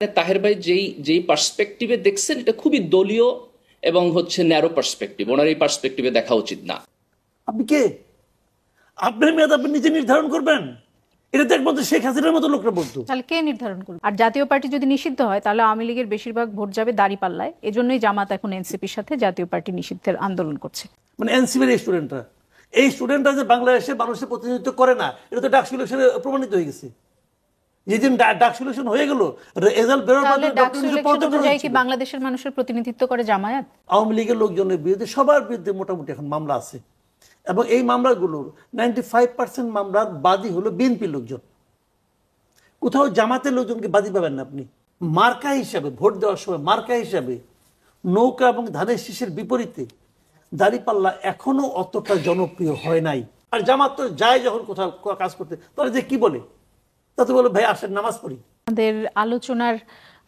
তাহের ভাই যেই যেই পার্সপেক্টিভে দেখছেন এটা খুবই দলীয় এবং ন্যারো পার্সপেক্টিভ। ওনার এই পার্সপেক্টিভে দেখা উচিত না। আপনি কে? আপনার মেয়াদ আপনি নিজে নির্ধারণ করবেন? এটা তো একমাত্র শেখ হাসিনার মতো লোকরা বলতো। তাহলে কে নির্ধারণ করবে? আর জাতীয় পার্টি যদি নিষিদ্ধ হয় তাহলে আওয়ামী লীগের বেশিরভাগ ভোট যাবে দাঁড়িপাল্লায়। এজন্যই জামাত এখন এনসিপির সাথে জাতীয় পার্টি নিষিদ্ধের আন্দোলন করছে। মানে এনসিপির এই স্টুডেন্টরা যে বাংলাদেশে মানুষের প্রতিনিধিত্ব করে না, এটা তো ডাকসু ইলেকশনে প্রমাণিত হয়ে গেছে। যেদিন ডাকসু ইলেকশন হয়ে গেল, রেজাল্ট বেরোর পর কি বাংলাদেশের মানুষের প্রতিনিধিত্ব করে জামায়াত? আওয়ামী লীগের লোকজনের বিরুদ্ধে, সবার বিরুদ্ধে মোটামুটি এখন মামলা আছে, এবং এই মামলাগুলোর 95% মামলার বাদী হলো বিএনপির লোকজন। কোথাও জামাতের লোকজনকে বাদী পাবেন না আপনি। মার্কা হিসাবে ভোট দেওয়ার সময় মার্কা হিসাবে নৌকা এবং ধানের শীষের বিপরীতে দাঁড়িপাল্লা এখনো অতটা জনপ্রিয় হয় নাই। আর জামাত তো যায় যখন কোথাও কাজ করতে, তারা যে কি বলে, তাতে বলে ভাই আসেন নামাজ পড়ি। আমাদের আলোচনার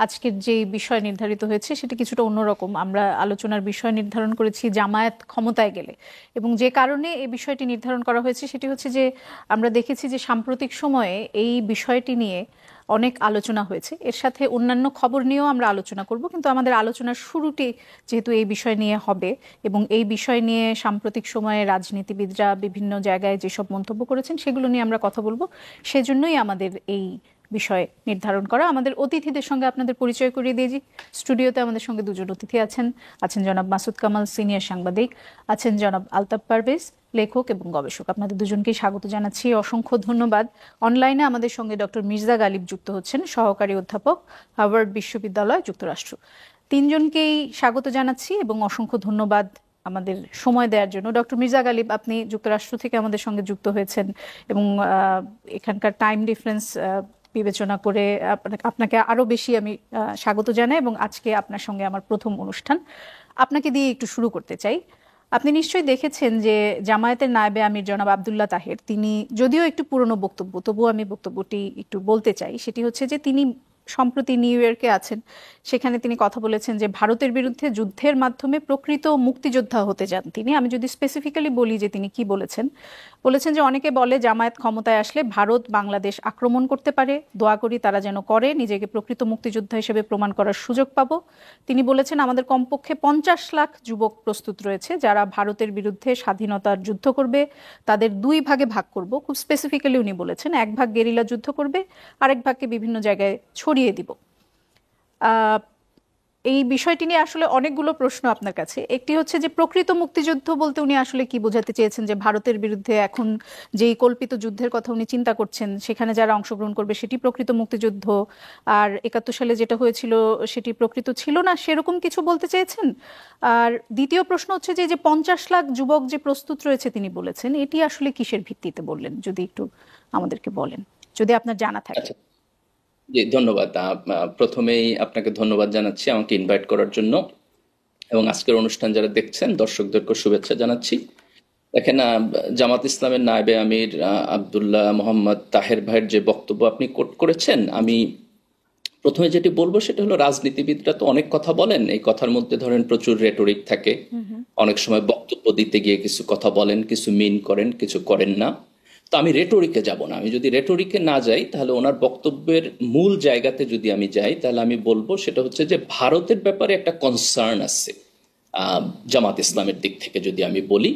আজকের যে বিষয় নির্ধারিত হয়েছে সেটা কিছুটা অন্যরকম। আমরা আলোচনার বিষয় নির্ধারণ করেছি জামায়াত ক্ষমতায় গেলে, এবং যে কারণে এই বিষয়টি নির্ধারণ করা হয়েছে সেটি হচ্ছে যে আমরা দেখেছি যে সাম্প্রতিক সময়ে এই বিষয়টি নিয়ে অনেক আলোচনা হয়েছে। এর সাথে অন্যান্য খবর নিয়েও আমরা আলোচনা করব, কিন্তু আমাদের আলোচনার শুরুটি যেহেতু এই বিষয় নিয়ে হবে, এবং এই বিষয় নিয়ে সাম্প্রতিক সময়ে রাজনীতিবিদরা বিভিন্ন জায়গায় যেসব মন্তব্য করেছেন সেগুলো নিয়ে আমরা কথা বলবো, সেজন্যই আমাদের এই বিষয় নির্ধারণ করা। আমাদের অতিথিদের সঙ্গে আপনাদের পরিচয় করিয়ে দিয়েছি। স্টুডিওতে আমাদের সঙ্গে দুজন অতিথি আছেন জনাব মাসুদ কামাল, সিনিয়র সাংবাদিক, আছেন জনাব আলতাফ পারভেজ, লেখক এবং গবেষক। আপনাদের দুজনকেই স্বাগত জানাচ্ছি, অসংখ্য ধন্যবাদ। অনলাইনে আমাদের সঙ্গে ডক্টর মির্জা গালিব যুক্ত হচ্ছেন, সহকারী অধ্যাপক, হার্ভার্ড বিশ্ববিদ্যালয়, যুক্তরাষ্ট্র। তিনজনকেই স্বাগত জানাচ্ছি এবং অসংখ্য ধন্যবাদ আমাদের সময় দেওয়ার জন্য। ডক্টর মির্জা গালিব, আপনি যুক্তরাষ্ট্র থেকে আমাদের সঙ্গে যুক্ত হয়েছেন, এবং এখানকার টাইম ডিফারেন্স বিবেচনা করে আপনাকে আরো বেশি আমি স্বাগত জানাই, এবং আজকে আপনার সঙ্গে আমার প্রথম অনুষ্ঠান। আপনাকে দিয়ে একটু শুরু করতে চাই। আপনি নিশ্চয়ই দেখেছেন যে জামায়াতের নায়েবে আমির জনাব আব্দুল্লাহ তাহের, তিনি যদিও একটু পুরনো বক্তব্য, তবুও আমি বক্তব্যটি একটু বলতে চাই। সেটি হচ্ছে যে তিনি সম্প্রতি নিউ ইয়র্কে আছেন, সেখানে তিনি কথা বলেছেন যে ভারতের বিরুদ্ধে যুদ্ধের মাধ্যমে প্রকৃত মুক্তিযোদ্ধা হতে চান তিনি। আমি যদি স্পেসিফিক্যালি বলি যে তিনি কি বলেছেন যে অনেকে বলে জামায়াত ক্ষমতায় আসলে ভারত বাংলাদেশ আক্রমণ করতে পারে, দোয়া করি তারা যেন করে, নিজেকে প্রকৃত মুক্তিযোদ্ধা হিসেবে প্রমাণ করার সুযোগ পাবো। তিনি বলেছেন আমাদের কমপক্ষে 50 লাখ যুবক প্রস্তুত রয়েছে যারা ভারতের বিরুদ্ধে স্বাধীনতার যুদ্ধ করবে, তাদের দুই ভাগে ভাগ করব। খুব স্পেসিফিক্যালি উনি বলেছেন 1 ভাগ গেরিলা যুদ্ধ করবে, আরেক ভাগকে বিভিন্ন জায়গায় ছড়িয়ে দিব। এই বিষয়টি নিয়ে আসলে অনেকগুলো প্রশ্ন আপনার কাছে। একটি হচ্ছে যে প্রকৃত মুক্তিযুদ্ধ বলতে উনি আসলে কি বোঝাতে চেয়েছেন, যে ভারতের বিরুদ্ধে এখন যেই কল্পিত যুদ্ধের কথা উনি চিন্তা করছেন সেখানে যারা অংশগ্রহণ করবে সেটি প্রকৃত মুক্তিযুদ্ধ, আর 71 সালে যেটা হয়েছিল সেটি প্রকৃত ছিল না, সেরকম কিছু বলতে চেয়েছেন? আর দ্বিতীয় প্রশ্ন হচ্ছে যে 50 লাখ যুবক যে প্রস্তুত রয়েছে তিনি বলেছেন, এটি আসলে কিসের ভিত্তিতে বললেন, যদি একটু আমাদেরকে বলেন, যদি আপনার জানা থাকে। জি, ধন্যবাদ। প্রথমেই আপনাকে ধন্যবাদ জানাচ্ছি আমাকে ইনভাইট করার জন্য, এবং আজকের অনুষ্ঠান যারা দেখছেন দর্শকদেরকে শুভেচ্ছা জানাচ্ছি। দেখেন, জামাত ইসলামের নায়েবে আমির আব্দুল্লাহ মোহাম্মদ তাহের ভাইয়ের যে বক্তব্য আপনি কোট করেছেন, আমি প্রথমে যেটি বলবো সেটা হলো রাজনীতিবিদরা তো অনেক কথা বলেন, এই কথার মধ্যে ধরেন প্রচুর রেটরিক থাকে, অনেক সময় বক্তব্য দিতে গিয়ে কিছু কথা বলেন, কিছু মিন করেন, কিছু করেন না। তো আমি রেটরিকে যাব না। আমি যদি রেটরিকে না যাই তাহলে ওনার বক্তব্যের মূল জায়গাতে যদি আমি যাই তাহলে আমি বলবো সেটা হচ্ছে যে ভারতের ব্যাপারে একটা কনসার্ন আছে জামাত ইসলামের দিক থেকে যদি আমি বলি,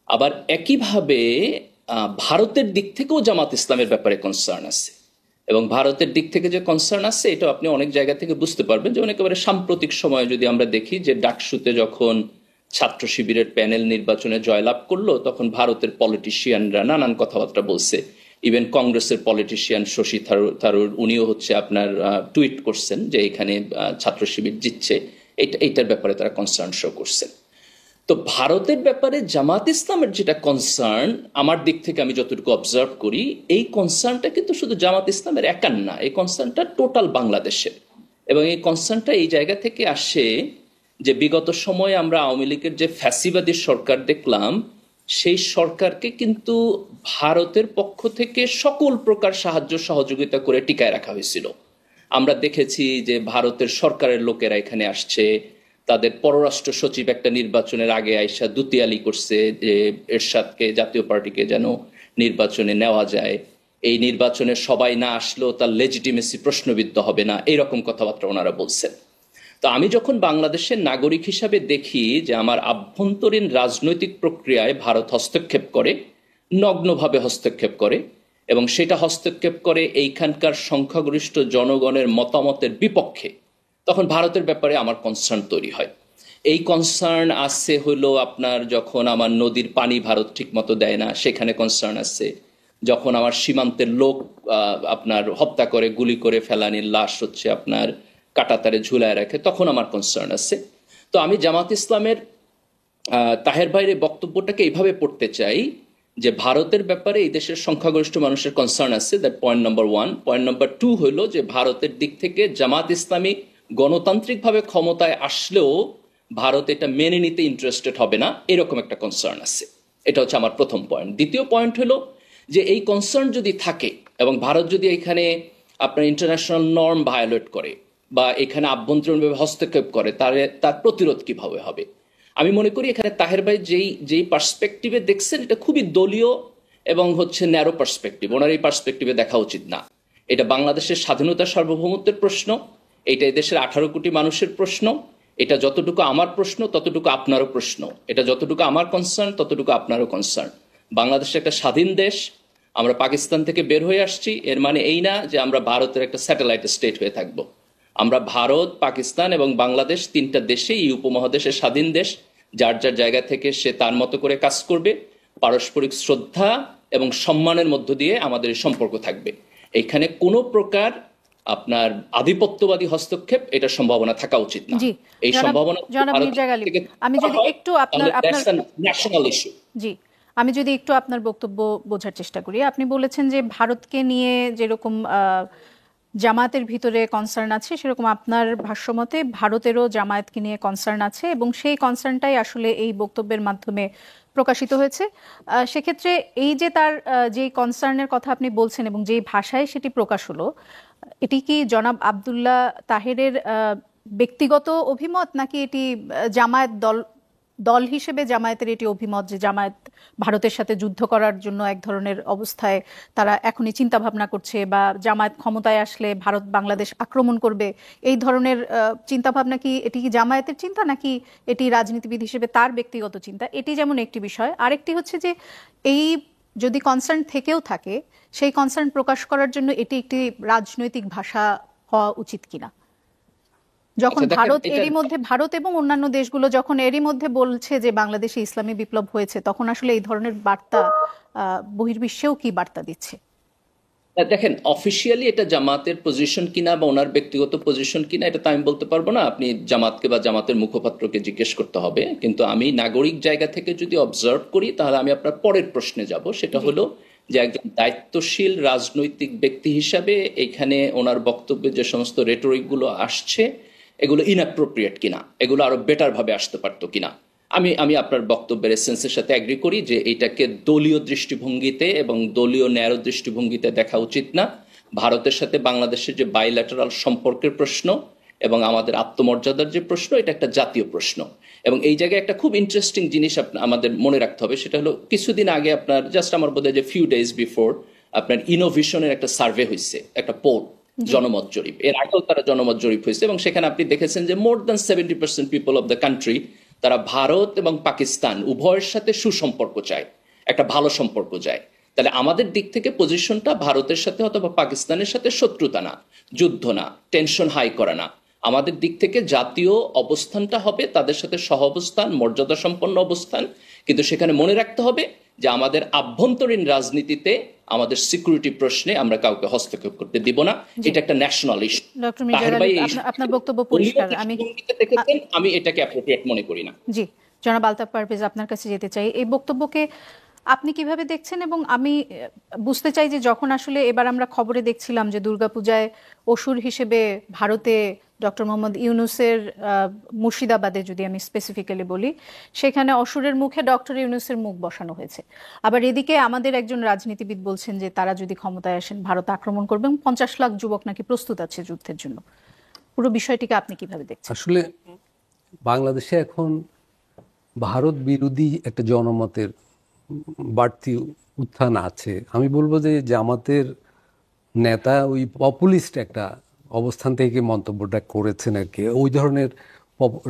আবার একইভাবে ভারতের দিক থেকেও জামাত ইসলামের ব্যাপারে কনসার্ন আছে। এবং ভারতের দিক থেকে যে কনসার্ন আছে এটা আপনি অনেক জায়গা থেকে বুঝতে পারবেন। যেমন একেবারে সাম্প্রতিক সময়ে যদি আমরা দেখি যে ডাকসুতে যখন ছাত্র শিবিরের প্যানেল নির্বাচনে জয়লাভ করলো তখন ভারতের পলিটিশিয়ানরা নানান কথাবার্তা বলছে। ইভেন কংগ্রেসের পলিটিশিয়ান শশী থারুর উনিও আপনার টুইট করছেন যে এখানে ছাত্র শিবির জিতছে, এইটার ব্যাপারে তারা কনসার্ন শো করছেন। তো ভারতের ব্যাপারে জামাত ইসলামের যেটা কনসার্ন, আমার দিক থেকে আমি যতটুকু অবজার্ভ করি, এই কনসার্নটা কিন্তু শুধু জামাত ইসলামের একার না, এই কনসার্নটা টোটাল বাংলাদেশের। এবং এই কনসার্নটা এই জায়গা থেকে আসে যে বিগত সময়ে আমরা আওয়ামী লীগের যে ফ্যাসিবাদী সরকার দেখলাম, সেই সরকারকে কিন্তু ভারতের পক্ষ থেকে সকল প্রকার সাহায্য সহযোগিতা করে টিকায় রাখা হয়েছিল। আমরা দেখেছি যে ভারতের সরকারের লোকেরা এখানে আসছে, তাদের পররাষ্ট্র সচিব একটা নির্বাচনের আগে আইসা দুতিয়ালি করছে যে এরশাদকে, জাতীয় পার্টিকে যেন নির্বাচনে নেওয়া যায়। এই নির্বাচনে সবাই না আসলেও তার লেজিটিমেসি প্রশ্নবিদ্ধ হবে না, এইরকম কথাবার্তা ওনারা বলছেন। তো আমি যখন বাংলাদেশের নাগরিক হিসাবে দেখি যে আমার আভ্যন্তরীণ রাজনৈতিক প্রক্রিয়ায় ভারত হস্তক্ষেপ করে, নগ্নভাবে হস্তক্ষেপ করে, এবং সেটা হস্তক্ষেপ করে এইখানকার সংখ্যাগরিষ্ঠ জনগণের মতামতের বিপক্ষে, তখন ভারতের ব্যাপারে আমার কনসার্ন তৈরি হয়। এই কনসার্ন আসছে হলো আপনার যখন আমার নদীর পানি ভারত ঠিক মতো দেয় না, সেখানে কনসার্ন আসছে। যখন আমার সীমান্তের লোক আপনার হত্যা করে, গুলি করে ফেলানির লাশ হচ্ছে আপনার কাটাতারে ঝুলায় রাখে, তখন আমার কনসার্ন আছে। তো আমি জামাত ইসলামের তাহের ভাইয়ের বক্তব্যটাকে এইভাবে পড়তে চাই যে ভারতের ব্যাপারে এই দেশের সংখ্যাগরিষ্ঠ মানুষের কনসার্ন আছে, that point number 1। Point number 2 হলো যে ভারতের দিক থেকে জামাত ইসলামী গণতান্ত্রিকভাবে ক্ষমতায় আসলেও ভারত এটা মেনে নিতে ইন্টারেস্টেড হবে না, এরকম একটা কনসার্ন আছে। এটা হচ্ছে আমার প্রথম পয়েন্ট। দ্বিতীয় পয়েন্ট হলো যে এই কনসার্ন যদি থাকে এবং ভারত যদি এখানে আপনার ইন্টারন্যাশনাল নর্ম ভায়োলেট করে বা এখানে আভ্যন্তরীণভাবে হস্তক্ষেপ করে, তার প্রতিরোধ কিভাবে হবে। আমি মনে করি এখানে তাহের ভাই যেই পার্সপেক্টিভে দেখছেন, এটা খুবই দলীয় এবং হচ্ছে ন্যারো পার্সপেক্টিভ। ওনার এই পার্সপেক্টিভে দেখা উচিত না। এটা বাংলাদেশের স্বাধীনতা সার্বভৌমত্বের প্রশ্ন, এটা এদেশের 18 কোটি মানুষের প্রশ্ন, এটা যতটুকু আমার প্রশ্ন ততটুকু আপনারও প্রশ্ন, এটা যতটুকু আমার কনসার্ন ততটুকু আপনারও কনসার্ন। বাংলাদেশ একটা স্বাধীন দেশ, আমরা পাকিস্তান থেকে বের হয়ে আসছি, এর মানে এই না যে আমরা ভারতের একটা স্যাটেলাইট স্টেট হয়ে থাকব। আমরা ভারত, পাকিস্তান এবং বাংলাদেশ তিনটা দেশে এই উপমহাদেশের স্বাধীন দেশ, যার যার জায়গা থেকে সে তার মতো করে কাজ করবে। পারস্পরিক শ্রদ্ধা এবং সম্মানের মধ্য দিয়ে আমাদের সম্পর্ক থাকবে। এখানে কোনো প্রকার আপনার আধিপত্যবাদী হস্তক্ষেপ, এটা সম্ভাবনা থাকা উচিত না। এই সম্ভাবনা আমি যদি একটু ন্যাশনাল ইস্যু। জি, আমি যদি একটু আপনার বক্তব্য বোঝার চেষ্টা করি। আপনি বলেছেন যে ভারতকে নিয়ে যেরকম জামায়াতের ভিতরে কনসার্ন আছে, সেরকম আপনার ভাষ্যমতে ভারতেরও জামায়াতকে নিয়ে কনসার্ন আছে, এবং সেই কনসার্নটাই আসলে এই বক্তব্যের মাধ্যমে প্রকাশিত হয়েছে। সেক্ষেত্রে এই যে তার যেই কনসার্নের কথা আপনি বলছেন এবং যেই ভাষায় সেটি প্রকাশ হলো, এটি কি জনাব আব্দুল্লাহ তাহেরের ব্যক্তিগত অভিমত, নাকি এটি জামায়াত দল হিসেবে জামায়াতের এটি অভিমত যে জামায়াত ভারতের সাথে যুদ্ধ করার জন্য এক ধরনের অবস্থায় তারা এখনই চিন্তা ভাবনা করছে, বা জামায়াত ক্ষমতায় আসলে ভারত বাংলাদেশ আক্রমণ করবে, এই ধরনের চিন্তা ভাবনা কি এটি কি জামায়াতের চিন্তা, নাকি এটি রাজনীতিবিদ হিসেবে তার ব্যক্তিগত চিন্তা? এটি যেমন একটি বিষয়। আরেকটি হচ্ছে যে এই যদি কনসার্ন থেকেও থাকে, সেই কনসার্ন প্রকাশ করার জন্য এটি একটি রাজনৈতিক ভাষা হওয়া উচিত কিনা? যখন ভারত এবং অন্যান্য দেশগুলো যখন এরই মধ্যে বলছে যে বাংলাদেশে ইসলামী বিপ্লব হয়েছে, তখন আসলে এই ধরনের বার্তা বহির্বিশ্বেও কি বার্তা দিচ্ছে? দেখেন, অফিসিয়ালি এটা জামাতের পজিশন কিনা বা ওনার ব্যক্তিগত পজিশন কিনা, এটা তো আমি বলতে পারবো না। আপনি জামাতকে বা জামাতের মুখপাত্রকে জিজ্ঞেস করতে হবে। কিন্তু আমি নাগরিক জায়গা থেকে যদি অবজার্ভ করি, তাহলে আমি আপনার পরের প্রশ্নে যাব। সেটা হলো যে একজন দায়িত্বশীল রাজনৈতিক ব্যক্তি হিসাবে এখানে ওনার বক্তব্যে যে সমস্ত রেটরিক গুলো আসছে, এগুলো ইনঅ্যাপ্রোপ্রিয়েট কিনা, এগুলো আরো বেটার ভাবে আসতে পারতো কিনা। আমি আপনার বক্তব্যের এসেন্সের সাথে এগ্রি করি যে এটাকে দলীয় দৃষ্টিভঙ্গিতে এবং দলীয় ন্যারো দৃষ্টিভঙ্গিতে দেখা উচিত না। ভারতের সাথে বাংলাদেশের যে বাইল্যাটারাল সম্পর্কের প্রশ্ন এবং আমাদের আত্মমর্যাদার যে প্রশ্ন, এটা একটা জাতীয় প্রশ্ন। এবং এই জায়গায় একটা খুব ইন্টারেস্টিং জিনিস আমাদের মনে রাখতে হবে। সেটা হলো কিছুদিন আগে আপনার জাস্ট আমার বোধহয় যে ফিউ ডেজ বিফোর আপনার ইনোভেশনের একটা সার্ভে হয়েছে, একটা পোল, জনমত জরিপ। এর আগেও তারা জনমত জরিপ হয়েছে এবং সেখানে আপনি দেখেছেন যে more than 70% people of the country, তারা ভারত এবং পাকিস্তান উভয়ের সাথে সুসম্পর্ক চায়, একটা ভালো সম্পর্ক চায়। তাহলে আমাদের দিক থেকে পজিশনটা ভারতের সাথে অথবা পাকিস্তানের সাথে শত্রুতা না, যুদ্ধ না, টেনশন হাই করা না। আমাদের দিক থেকে জাতীয় অবস্থানটা হবে তাদের সাথে সহ অবস্থান, মর্যাদা সম্পন্ন অবস্থান। কিন্তু সেখানে মনে রাখতে হবে যে আমাদের আভ্যন্তরীণ রাজনীতিতে, আমাদের সিকিউরিটি প্রশ্নে আমরা কাউকে হস্তক্ষেপ করতে দিব না। এটা একটা ন্যাশনাল ইস্যু। আপনার বক্তব্য পরিষ্কার। আমি এটাকে অ্যাপ্রোপ্রিয়েট মনে করি না। জি, জনাব আলতাফ পারভেজ, আপনার কাছে যেতে চাই। এই বক্তব্যকে আপনি কিভাবে দেখছেন? এবং আমি বুঝতে চাই যে যখন আসলে এবার আমরা খবরে দেখছিলাম যে দুর্গাপূজায় অসুর হিসেবে ভারতে ডক্টর মোহাম্মদ ইউনূসের, মুর্শিদাবাদে যদি আমি স্পেসিফিক্যালি বলি, সেখানে অসুরের মুখে ডক্টর ইউনূসের মুখ বসানো হয়েছে। আবার এদিকে আমাদের একজন রাজনীতিবিদ বলছেন যে তারা যদি ক্ষমতায় আসেন ভারত আক্রমণ করবে, এবং 50 লাখ যুবক নাকি প্রস্তুত আছে যুদ্ধের জন্য। পুরো বিষয়টিকে আপনি কিভাবে দেখছেন? আসলে বাংলাদেশে এখন ভারত বিরোধী একটা জনমতের বাড়তি উত্থান আছে। আমি বলবো যে জামাতের নেতা ওই পপুলিস্ট একটা অবস্থান থেকে মন্তব্যটা করেছেন আর কি, ওই ধরনের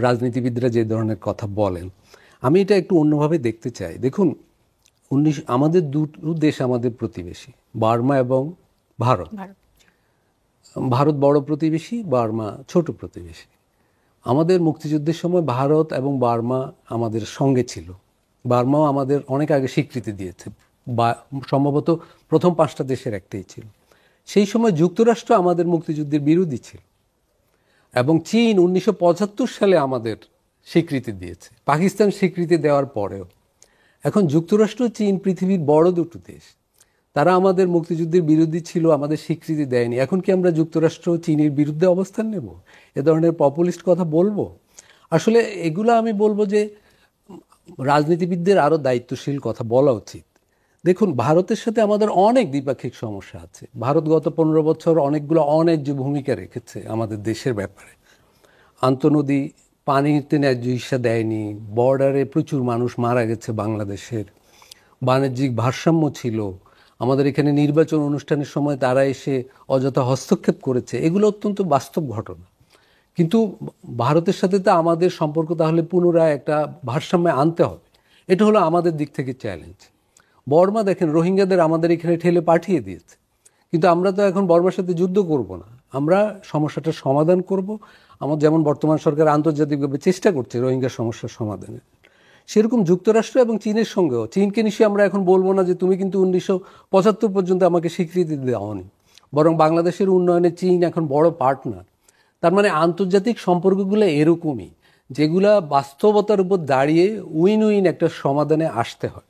রাজনীতিবিদরা যে ধরনের কথা বলেন। আমি এটা একটু অন্যভাবে দেখতে চাই। দেখুন, আমাদের দুটো দেশ আমাদের প্রতিবেশী, বার্মা এবং ভারত। ভারত বড় প্রতিবেশী, বার্মা ছোট প্রতিবেশী। আমাদের মুক্তিযুদ্ধের সময় ভারত এবং বার্মা আমাদের সঙ্গে ছিল। বার্মাও আমাদের অনেক আগে স্বীকৃতি দিয়েছে, বা সম্ভবত প্রথম 5টা দেশের একটাই ছিল। সেই সময় যুক্তরাষ্ট্র আমাদের মুক্তিযুদ্ধের বিরোধী ছিল, এবং চীন 1975 সালে আমাদের স্বীকৃতি দিয়েছে, পাকিস্তান স্বীকৃতি দেওয়ার পরেও। এখন যুক্তরাষ্ট্র চীন পৃথিবীর বড় দুটো দেশ, তারা আমাদের মুক্তিযুদ্ধের বিরোধী ছিল, আমাদের স্বীকৃতি দেয়নি। এখন কি আমরা যুক্তরাষ্ট্র চীনের বিরুদ্ধে অবস্থান নেব, এ ধরনের পপুলিস্ট কথা বলবো? আসলে এগুলো আমি বলবো যে রাজনীতিবিদদের আরও দায়িত্বশীল কথা বলা উচিত। দেখুন, ভারতের সাথে আমাদের অনেক দ্বিপাক্ষিক সমস্যা আছে। ভারত গত 15 বছর অনেকগুলো অন্যায্য ভূমিকা রেখেছে আমাদের দেশের ব্যাপারে। আন্তঃনদী পানিতে ন্যায্য হিস্যা দেয়নি, বর্ডারে প্রচুর মানুষ মারা গেছে বাংলাদেশের, বাণিজ্যিক ভারসাম্য ছিল, আমাদের এখানে নির্বাচন অনুষ্ঠানের সময় তারা এসে অযথা হস্তক্ষেপ করেছে। এগুলো অত্যন্ত বাস্তব ঘটনা। কিন্তু ভারতের সাথে তো আমাদের সম্পর্ক তাহলে পুনরায় একটা ভারসাম্যে আনতে হবে। এটা হলো আমাদের দিক থেকে চ্যালেঞ্জ। বর্মা দেখেন, রোহিঙ্গাদের আমাদের এখানে ঠেলে পাঠিয়ে দিয়েছে, কিন্তু আমরা তো এখন বর্মার সাথে যুদ্ধ করব না, আমরা সমস্যাটার সমাধান করব। আমার যেমন বর্তমান সরকার আন্তর্জাতিকভাবে চেষ্টা করছে রোহিঙ্গা সমস্যার সমাধানের, সেরকম যুক্তরাষ্ট্র এবং চীনের সঙ্গেও। চীনকে নিশ্চয়ই আমরা এখন বলবো না যে তুমি কিন্তু 1975 পর্যন্ত আমাকে স্বীকৃতি দেওনি, বরং বাংলাদেশের উন্নয়নে চীন এখন বড় পার্টনার। তার মানে আন্তর্জাতিক সম্পর্কগুলো এরকমই, যেগুলা বাস্তবতার উপর দাঁড়িয়ে উইন উইন একটা সমাধানে আসতে হয়।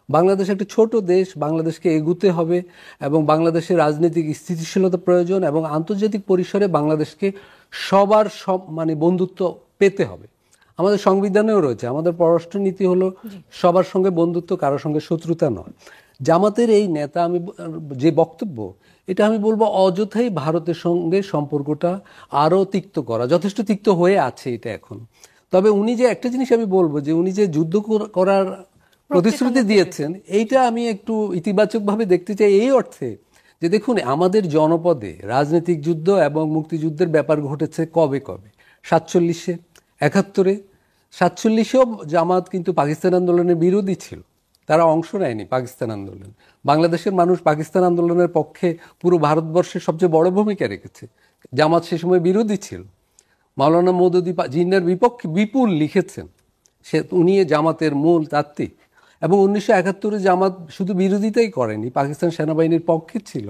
বাংলাদেশ একটা ছোট দেশ, বাংলাদেশকে এগুতে হবে, এবং বাংলাদেশের রাজনৈতিক স্থিতিশীলতা প্রয়োজন, এবং আন্তর্জাতিক পরিসরে বাংলাদেশকে সবার মানে বন্ধুত্ব পেতে হবে। আমাদের সংবিধানেও রয়েছে, আমাদের পররাষ্ট্রনীতি হলো সবার সঙ্গে বন্ধুত্ব, কারোর সঙ্গে শত্রুতা নয়। জামাতের এই নেতা আমি যে বক্তব্য, এটা আমি বলবো অযথাই ভারতের সঙ্গে সম্পর্কটা আরও তিক্ত করা, যথেষ্ট তিক্ত হয়ে আছে এটা এখন। তবে উনি যে একটা জিনিস আমি বলবো, যে উনি যে যুদ্ধ করার প্রতিশ্রুতি দিয়েছেন, এইটা আমি একটু ইতিবাচকভাবে দেখতে চাই, এই অর্থে যে দেখুন, আমাদের জনপদে রাজনৈতিক যুদ্ধ এবং মুক্তিযুদ্ধের ব্যাপার ঘটেছে কবে কবে, 47-এ, 71-এ। 47-এও জামাত কিন্তু পাকিস্তান আন্দোলনের বিরোধী ছিল, তারা অংশ নেয়নি পাকিস্তান আন্দোলন। বাংলাদেশের মানুষ পাকিস্তান আন্দোলনের পক্ষে পুরো ভারতবর্ষের সবচেয়ে বড় ভূমিকা রেখেছে। জামাত সে সময় বিরোধী ছিল। মাওলানা মওদুদি জিন্নার বিপক্ষে বিপুল লিখেছেন, উনি জামাতের মূল তাত্ত্বিক। এবং 1971-এ জামাত শুধু বিরোধিতাই করেনি, পাকিস্তান সেনাবাহিনীর পক্ষে ছিল।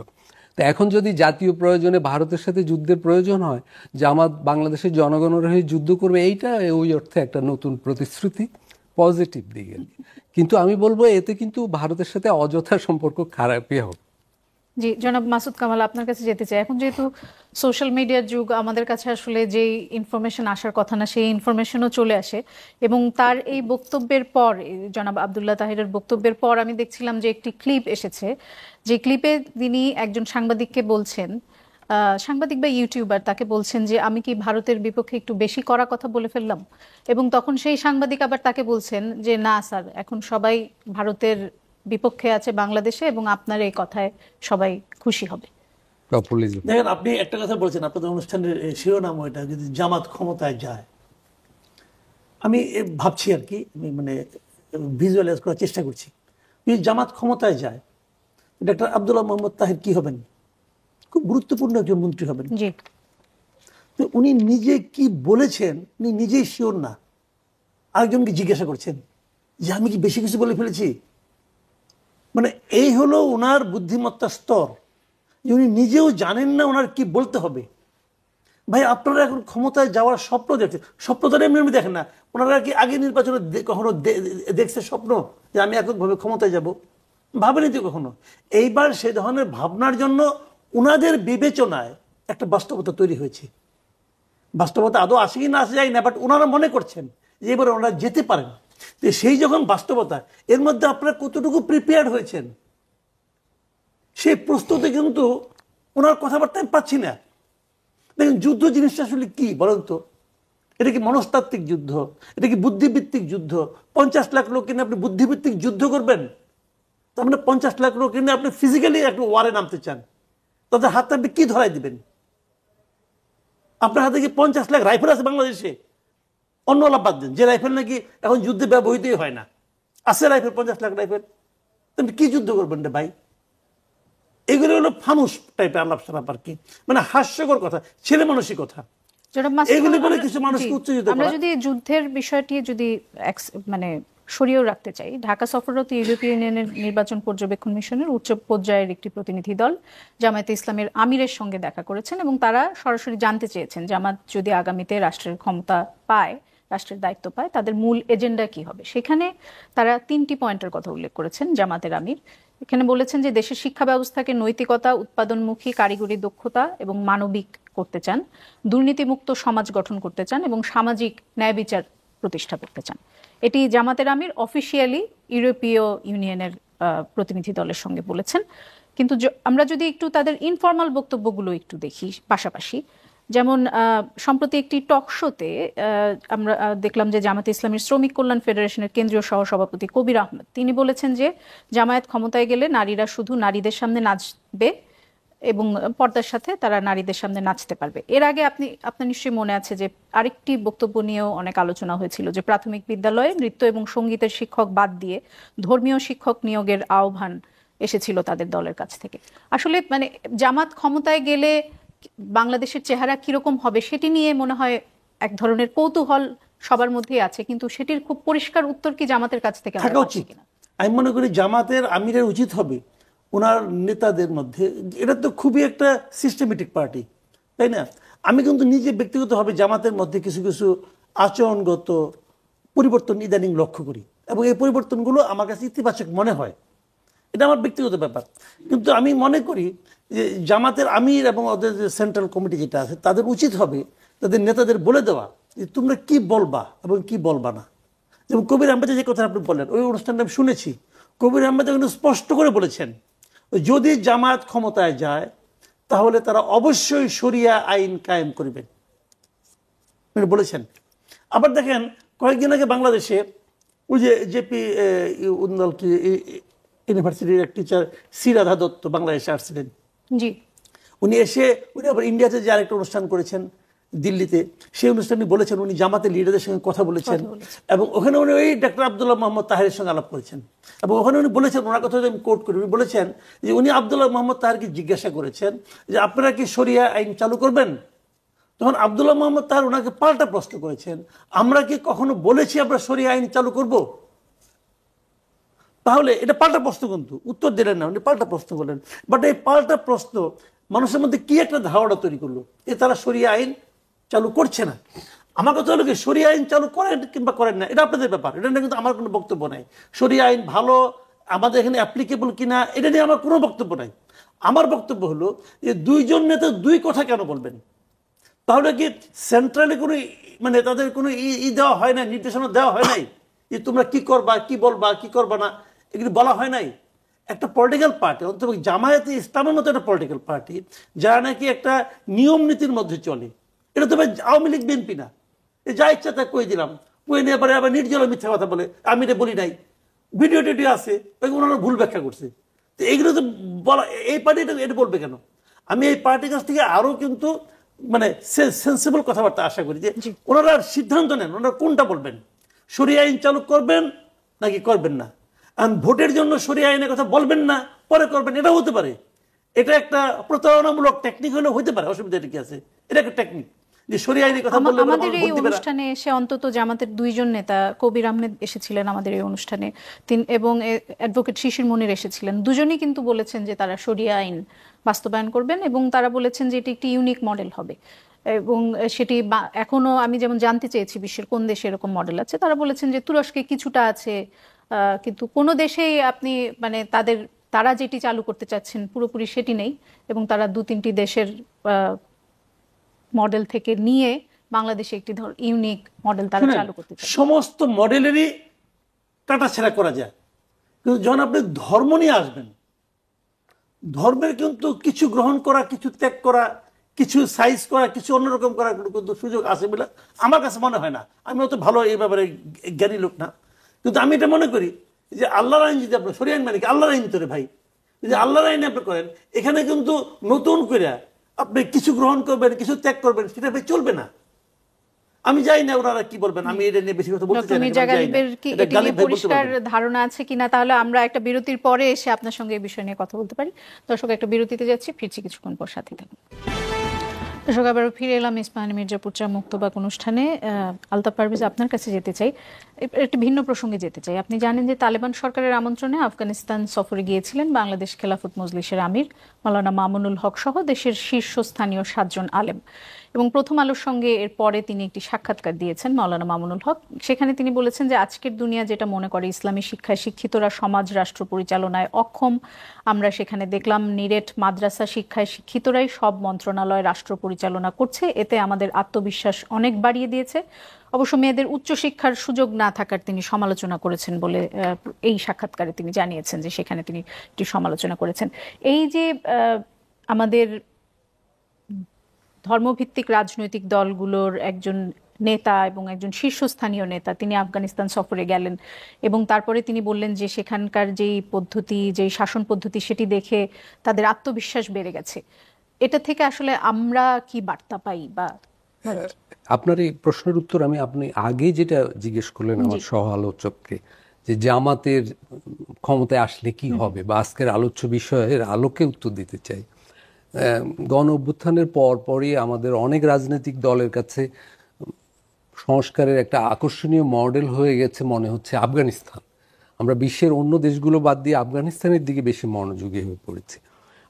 তো এখন যদি জাতীয় প্রয়োজনে ভারতের সাথে যুদ্ধের প্রয়োজন হয়, জামাত বাংলাদেশের জনগণের হয়ে যুদ্ধ করবে, এইটা ওই অর্থে একটা নতুন প্রতিশ্রুতি, পজিটিভ দিকে। কিন্তু আমি বলবো এতে কিন্তু ভারতের সাথে অযথা সম্পর্ক খারাপই হবে। জি, জনাব মাসুদ কামাল, আপনার কাছে যেতে চাই। এখন যেহেতু সোশ্যাল মিডিয়ার যুগ, আমাদের কাছে আসলে যেই ইনফরমেশন আসার কথা না সেই ইনফরমেশনও চলে আসে, এবং তার এই বক্তব্যের পর, জনাব আব্দুল্লাহ তাহিরের বক্তব্যের পর আমি দেখছিলাম যে একটি ক্লিপ এসেছে, যে ক্লিপে তিনি একজন সাংবাদিককে বলছেন, সাংবাদিক বা ইউটিউবার তাকে বলছেন যে আমি কি ভারতের বিপক্ষে একটু বেশি কড়া কথা বলে ফেললাম, এবং তখন সেই সাংবাদিক আবার তাকে বলছেন যে না স্যার, এখন সবাই ভারতের বিপক্ষে আছে বাংলাদেশে, এবং আপনার এই কথায় সবাই খুশি হবে। দেখেন, আপনি একটা কথা বলছেন, আপনাদের অনুষ্ঠানের শিরোনাম ওইটা, যদি জামাত ক্ষমতায় যায়, আমি ভাবছি আর কি, আমি মানে ভিজুয়ালাইজ করার চেষ্টা করছি, যদি জামাত ক্ষমতায় যায়, ডক্টর আব্দুল্লাহ মোহাম্মদ তাহির কি হবেন? খুব গুরুত্বপূর্ণ একজন মন্ত্রী হবেন। জি, তো উনি নিজে কি বলেছেন উনি নিজেই শিওর না, আরেকজনকে জিজ্ঞাসা করছেন যে আমি কি বেশি কিছু বলে ফেলেছি। মানে এই হলো ওনার বুদ্ধিমত্তার স্তর, যে উনি নিজেও জানেন না ওনার কি বলতে হবে। ভাই, আপনারা এখন ক্ষমতায় যাওয়ার স্বপ্ন দেখছেন, স্বপ্ন তো এমনি এমনি দেখেন না। ওনারা কি আগে নির্বাচনে কখনো দেখছে স্বপ্ন যে আমি এককভাবে ক্ষমতায় যাব? ভাবেনি তো কখনো। এইবার সে ধরনের ভাবনার জন্য ওনাদের বিবেচনায় একটা বাস্তবতা তৈরি হয়েছে। বাস্তবতা আদৌ আসে কি না আসে যায় না, বাট ওনারা মনে করছেন যে এবারে ওনারা যেতে পারেন। তো সেই যখন বাস্তবতা, এর মধ্যে আপনারা কতটুকু প্রিপেয়ার্ড হয়েছেন সেই প্রস্তুতি কিন্তু ওনার কথাবার্তায় পাচ্ছি না। দেখেন, যুদ্ধ জিনিসটা আসলে কি বলেন তো? এটা কি মনস্তাত্ত্বিক যুদ্ধ? এটা কি বুদ্ধিভিত্তিক যুদ্ধ? 50 লাখ লোক কিনে আপনি বুদ্ধিভিত্তিক যুদ্ধ করবেন? তার মানে 50 লাখ লোক কিনে আপনি ফিজিক্যালি একটা ওয়ারে নামতে চান। তাদের হাতে আপনি কি ধরাই দিবেন? আপনার হাতে কি 50 লাখ রাইফেল আছে বাংলাদেশে? অন্য লাভ বাদ দেন, যে রাইফেল নাকি এখন যুদ্ধে ব্যবহৃতই হয় না, আছে রাইফেল 50 লাখ রাইফেল, তুমি কি যুদ্ধ করবেন রে ভাই? এগুলো হলো ফানুস টাইপের আলাপ সালাপ আর কি, মানে হাস্যকর কথা, ছেলে মানুষই কথা। এগুলি বলে কিছু মানুষকে উত্তেজিত আমরা করা। যদি যুদ্ধের বিষয়টি যদি মানে সরিয়েও রাখতে চাই, ঢাকা সফররত ইউরোপীয় ইউনিয়নের নির্বাচন পর্যবেক্ষণ মিশনের উচ্চ পর্যায়ের একটি প্রতিনিধি দল জামায়াতে ইসলামের আমিরের সঙ্গে দেখা করেছেন এবং তারা সরাসরি জানতে চেয়েছেন জামাত যদি আগামীতে রাষ্ট্রের ক্ষমতা পায়, রাষ্ট্রের দায়িত্ব পায়, তাদের মূল এজেন্ডা কি হবে। সেখানে তারা 3টি পয়েন্টের কথা উল্লেখ করেছেন জামাতের আমির। এখানে বলেছেন যে দেশের শিক্ষা ব্যবস্থাকে নৈতিকতা, উৎপাদনমুখী, কারিগরি দক্ষতা এবং মানবিক করতে চান, দুর্নীতিমুক্ত সমাজ গঠন করতে চান এবং সামাজিক ন্যায় বিচার প্রতিষ্ঠা করতে চান। এটি জামাতের আমির অফিসিয়ালি ইউরোপীয় ইউনিয়নের প্রতিনিধি দলের সঙ্গে বলেছেন। কিন্তু আমরা যদি একটু তাদের ইনফর্মাল বক্তব্যগুলো একটু দেখি পাশাপাশি, যেমন সম্প্রতি একটি টক শোতে আমরা দেখলাম যে জামাতে ইসলামীর শ্রমিক কল্যাণ ফেডারেশনের কেন্দ্রীয় সহসভাপতি কবির আহমেদ তিনি বলেছেন যে জামায়াত ক্ষমতায় গেলে নারীরা শুধু নারীদের সামনে নাচবে এবং পর্দার সাথে তারা নারীদের সামনে নাচতে পারবে। এর আগে আপনার নিশ্চয়ই মনে আছে যে আরেকটি বক্তব্য নিয়েও অনেক আলোচনা হয়েছিল যে প্রাথমিক বিদ্যালয়ে নৃত্য এবং সঙ্গীতের শিক্ষক বাদ দিয়ে ধর্মীয় শিক্ষক নিয়োগের আহ্বান এসেছিল তাদের দলের কাছ থেকে। আসলে মানে জামাত ক্ষমতায় গেলে বাংলাদেশের চেহারা কিরকম হবে সেটি নিয়ে মনে হয় এক ধরনের কৌতূহল সবার মধ্যেই আছে, কিন্তু সেটির খুব পরিষ্কার উত্তর কি জামাতের কাছ থেকে থাকা উচিত? আমি মনে করি জামাতের আমিরের উচিত হবে ওনার নেতাদের মধ্যে, এটা তো খুবই একটা সিস্টেমেটিক পার্টি, তাই না? আমি কিন্তু নিজে ব্যক্তিগতভাবে জামাতের মধ্যে কিছু কিছু আচরণগত পরিবর্তন ইদানিং লক্ষ্য করি এবং এই পরিবর্তনগুলো আমার কাছে ইতিবাচক মনে হয়, এটা আমার ব্যক্তিগত ব্যাপার। কিন্তু আমি মনে করি যে জামাতের আমির এবং ওদের যে সেন্ট্রাল কমিটি যেটা আছে তাদের উচিত হবে তাদের নেতাদের বলে দেওয়া যে তোমরা কি বলবা এবং কি বলবা না। যেমন কবির আহমেদ যে কথা আপনি বললেন, ওই অনুষ্ঠানটা আমি শুনেছি, কবির আহমেদ স্পষ্ট করে বলেছেন যদি জামায়াত ক্ষমতায় যায় তাহলে তারা অবশ্যই শরিয়া আইন কায়েম করবেন বলেছেন। আবার দেখেন কয়েকদিন আগে বাংলাদেশে ওই যে জেপি উন্দল কি ইউনিভার্সিটির এক টিচার শ্রীরাধা দত্ত বাংলাদেশে আসছিলেন, জি, উনি আবার ইন্ডিয়াতে যে আরেকটা অনুষ্ঠান করেছেন দিল্লিতে, সেই অনুষ্ঠানে বলেছেন উনি জামাতের লিডারদের সঙ্গে কথা বলেছেন এবং ওখানে উনি ওই ডক্টর আব্দুল্লাহ মোহাম্মদ তাহেরের সঙ্গে আলাপ করেছেন এবং ওখানে উনি বলেছেন, ওনার কথা আমি কোট করি, উনি বলেছেন যে উনি আব্দুল্লাহ মোহাম্মদ তাহেরকে জিজ্ঞাসা করেছেন যে আপনারা কি শরিয়া আইন চালু করবেন? তখন আব্দুল্লাহ মোহাম্মদ তাহের ওনাকে পাল্টা প্রশ্ন করেছেন, আমরা কি কখনো বলেছি আমরা শরিয়া আইন চালু করব? তাহলে এটা পাল্টা প্রশ্ন, কিন্তু উত্তর দিলেন না, উনি পাল্টা প্রশ্ন করলেন। বাট এই পাল্টা প্রশ্ন মানুষের মধ্যে কি একটা ধারণা তৈরি করলো যে তারা শরিয়া আইন চালু করছে না। আমার কথা হলো কি, শরিয়া আইন চালু করেন কিংবা করেন না এটা আপনাদের ব্যাপার, এটা নিয়ে কিন্তু আমার কোনো বক্তব্য নাই। শরিয়া আইন ভালো আমাদের এখানে অ্যাপ্লিকেবল কিনা এটা নিয়ে আমার কোনো বক্তব্য নাই। আমার বক্তব্য হলো যে দুইজন নেতা দুই কথা কেন বলবেন? তাহলে কি সেন্ট্রালি কোনো মানে তাদের কোনো দেওয়া হয় না, নির্দেশনা দেওয়া হয় নাই যে তোমরা কি করবা, কি বলবা, কি করবা না, এগুলি বলা হয় নাই? একটা পলিটিক্যাল পার্টি, অন্তত জামায়াতে ইসলামের মতো একটা পলিটিক্যাল পার্টি যারা নাকি একটা নিয়ম নীতির মধ্যে চলে, এটা তো আওয়ামী লীগ বিএনপি না, যা ইচ্ছা তা কই দিলাম, কই নিয়ে পরে আবার নির্জলা মিথ্যা কথা বলে, আমি এটা বলি নাই, ভিডিও টিডিও আছে, ওনারা ভুল ব্যাখ্যা করছে। তো এইগুলো তো বলা, এই পার্টি এটা বলবে কেন? আমি এই পার্টির কাছ থেকে আরো কিন্তু মানে সেন্সিবল কথাবার্তা আশা করি যে ওনারা সিদ্ধান্ত নেন ওনারা কোনটা বলবেন, শরিয়া আইন চালু করবেন নাকি করবেন না। আর ভোটের জন্য শরিয়া আইনের কথা বলবেন না, পরে করবেন, এটা হতে পারে। এটা একটা প্রতারণামূলক টেকনিক হলে হতে পারে, অসুবিধা কি আছে? এটা একটা টেকনিক যে শরিয়া আইনের কথা বললে আমাদের এই অনুষ্ঠানে এসে অন্তত জামাতের দুইজন নেতা, কবির আহমেদ এসেছিলেন আমাদের এই অনুষ্ঠানে এবং অ্যাডভোকেট শিশির মনির এসেছিলেন, দুজনেই কিন্তু বলেছেন যে তারা শরিয়া আইন বাস্তবায়ন করবেন এবং তারা বলেছেন যে এটি একটি ইউনিক মডেল হবে এবং সেটি এখনো আমি যেমন জানতে চেয়েছি বিশ্বের কোন দেশে এরকম মডেল আছে, তারা বলেছেন যে তুরস্কে কিছুটা আছে, কিন্তু কোনো দেশেই আপনি মানে তারা যেটি চালু করতে চাচ্ছেন পুরোপুরি সেটি নেই এবং তারা 2-3টি দেশের মডেল থেকে নিয়ে বাংলাদেশে একটি ইউনিক মডেল তারা চালু করতে চায়। সমস্ত মডেলেরই কাটাছেঁড়া করা যায়, কিন্তু যখন আপনি ধর্ম নিয়ে আসবেন, ধর্মের কিন্তু কিছু গ্রহণ করা, কিছু ত্যাগ করা, কিছু সাইজ করা, কিছু অন্যরকম করার কিন্তু সুযোগ আছে বলে আমার কাছে মনে হয় না। আমি অত ভালো এই ব্যাপারে জ্ঞানী লোক না, কিন্তু আমি এটা মনে করি যে আল্লাহর আইন যদি আপনার শরিয়া আইন মানে কি আল্লাহর আইন তো রে ভাই, যদি আল্লাহর আইনে আপনি করেন, এখানে কিন্তু নতুন করে আপনি কিছু গ্রহণ করবেন, কিছু ত্যাগ করবেন, সেটা চলবে না। আমি জানি না ওনারা কি বলবেন, আমি এটা নিয়ে বেশি কথা বলতে চাই না। মির্জা গালিবের কি এটি নিয়ে পরিষ্কার ধারণা আছে কিনা? তাহলে আমরা একটা বিরতির পরে এসে আপনার সঙ্গে এই বিষয় নিয়ে কথা বলতে পারি। দর্শক, একটা বিরতিতে যাচ্ছি, ফিরছি কিছুক্ষণ পর, সাথে থাকুন। দর্শক, আবারও ফিরে এলাম ইস্পাহানি মির্জাপুর চা মুক্তবাক অনুষ্ঠানে। আলতাফ পারভেজ, আপনার কাছে যেতে চাই, একটি ভিন্ন প্রসঙ্গে যেতে চাই। আপনি জানেন যে তালেবান সরকারের আমন্ত্রণে আফগানিস্তান সফরে গিয়েছিলেন বাংলাদেশ খেলাফত মজলিসের আমির মাওলানা মামুনুল হক সহ দেশের শীর্ষস্থানীয় 7 জন আলেম। এবং প্রথম আলোর সঙ্গে এর পরে তিনি একটি সাক্ষাৎকার দিয়েছেন মাওলানা মামুনুল হক। সেখানে তিনি বলেছেন যে আজকের দুনিয়া যেটা মনে করে ইসলামী শিক্ষায় শিক্ষিতরা সমাজ রাষ্ট্র পরিচালনায় অক্ষম, আমরা সেখানে দেখলাম নিরেট মাদ্রাসা শিক্ষায় শিক্ষিতরাই সব মন্ত্রণালয় রাষ্ট্র পরিচালনা করছে। এতে আমাদের আত্মবিশ্বাস অনেক বাড়িয়ে দিয়েছে। অবশ্য মেয়েদের উচ্চশিক্ষার সুযোগ না থাকার তিনি সমালোচনা করেছেন বলে এই সাক্ষাৎকারে তিনি জানিয়েছেন যে সেখানে তিনি একটি সমালোচনা করেছেন। এই যে আমাদের ধর্মভিত্তিক রাজনৈতিক দলগুলোর একজন নেতা এবং একজন শীর্ষস্থানীয় নেতা, তিনি আফগানিস্তান সফরে গেলেন এবং তারপরে তিনি বললেন যে সেখানকার যেই পদ্ধতি, যেই শাসন পদ্ধতি, সেটি দেখে তাদের আত্মবিশ্বাস বেড়ে গেছে। এটা থেকে আসলে আমরা কি বার্তা পাই? বা আপনার এই প্রশ্নের উত্তর আমি আপনি আগে যেটা জিজ্ঞেস করলেন আমার সহ আলোচককে, যে জামাতের ক্ষমতায় আসলে কি হবে, বা আজকের আলোচ্য বিষয়ের আলোকে উত্তর দিতে চাই। গণ অভ্যুত্থানের পরই আমাদের অনেক রাজনৈতিক দলের কাছে সংস্কারের একটা আকর্ষণীয় মডেল হয়ে গেছে মনে হচ্ছে আফগানিস্তান। আমরা বিশ্বের অন্য দেশগুলো বাদ দিয়ে আফগানিস্তানের দিকে বেশি মনোযোগী হয়ে পড়েছি।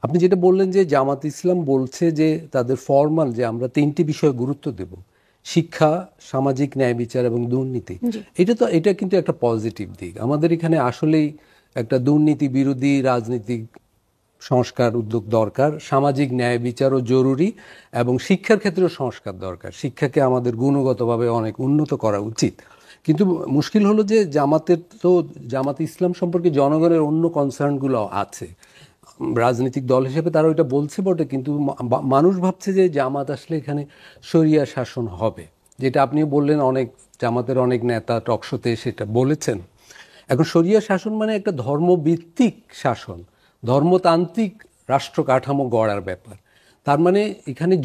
আপনি যেটা বললেন যে জামাত ইসলাম বলছে যে তাদের ফরমাল যে আমরা 3টি বিষয়ে গুরুত্ব দেব, শিক্ষা, সামাজিক ন্যায় বিচার এবং দুর্নীতি, এটা কিন্তু একটা পজিটিভ দিক। আমাদের এখানে আসলেই একটা দুর্নীতি বিরোধী রাজনীতিক সংস্কার উদ্যোগ দরকার, সামাজিক ন্যায় বিচারও জরুরি এবং শিক্ষার ক্ষেত্রেও সংস্কার দরকার। শিক্ষাকে আমাদের গুণগতভাবে অনেক উন্নত করা উচিত। কিন্তু মুশকিল হলো যে জামাত ইসলাম সম্পর্কে জনগণের অন্য কনসার্নগুলো আছে। রাজনৈতিক দল হিসেবে তারা ওইটা বলছে বটে, কিন্তু মানুষ ভাবছে যে জামাত আসলে এখানে শরিয়া শাসন হবে, যেটা আপনিও বললেন, অনেক জামাতের অনেক নেতা টকশোতে সেটা বলেছেন। এখন শরিয়া শাসন মানে একটা ধর্মভিত্তিক শাসন, ধর্মতান্ত্রিক রাষ্ট্র কাঠামো গড়ার ব্যাপার। তার মানে এখানে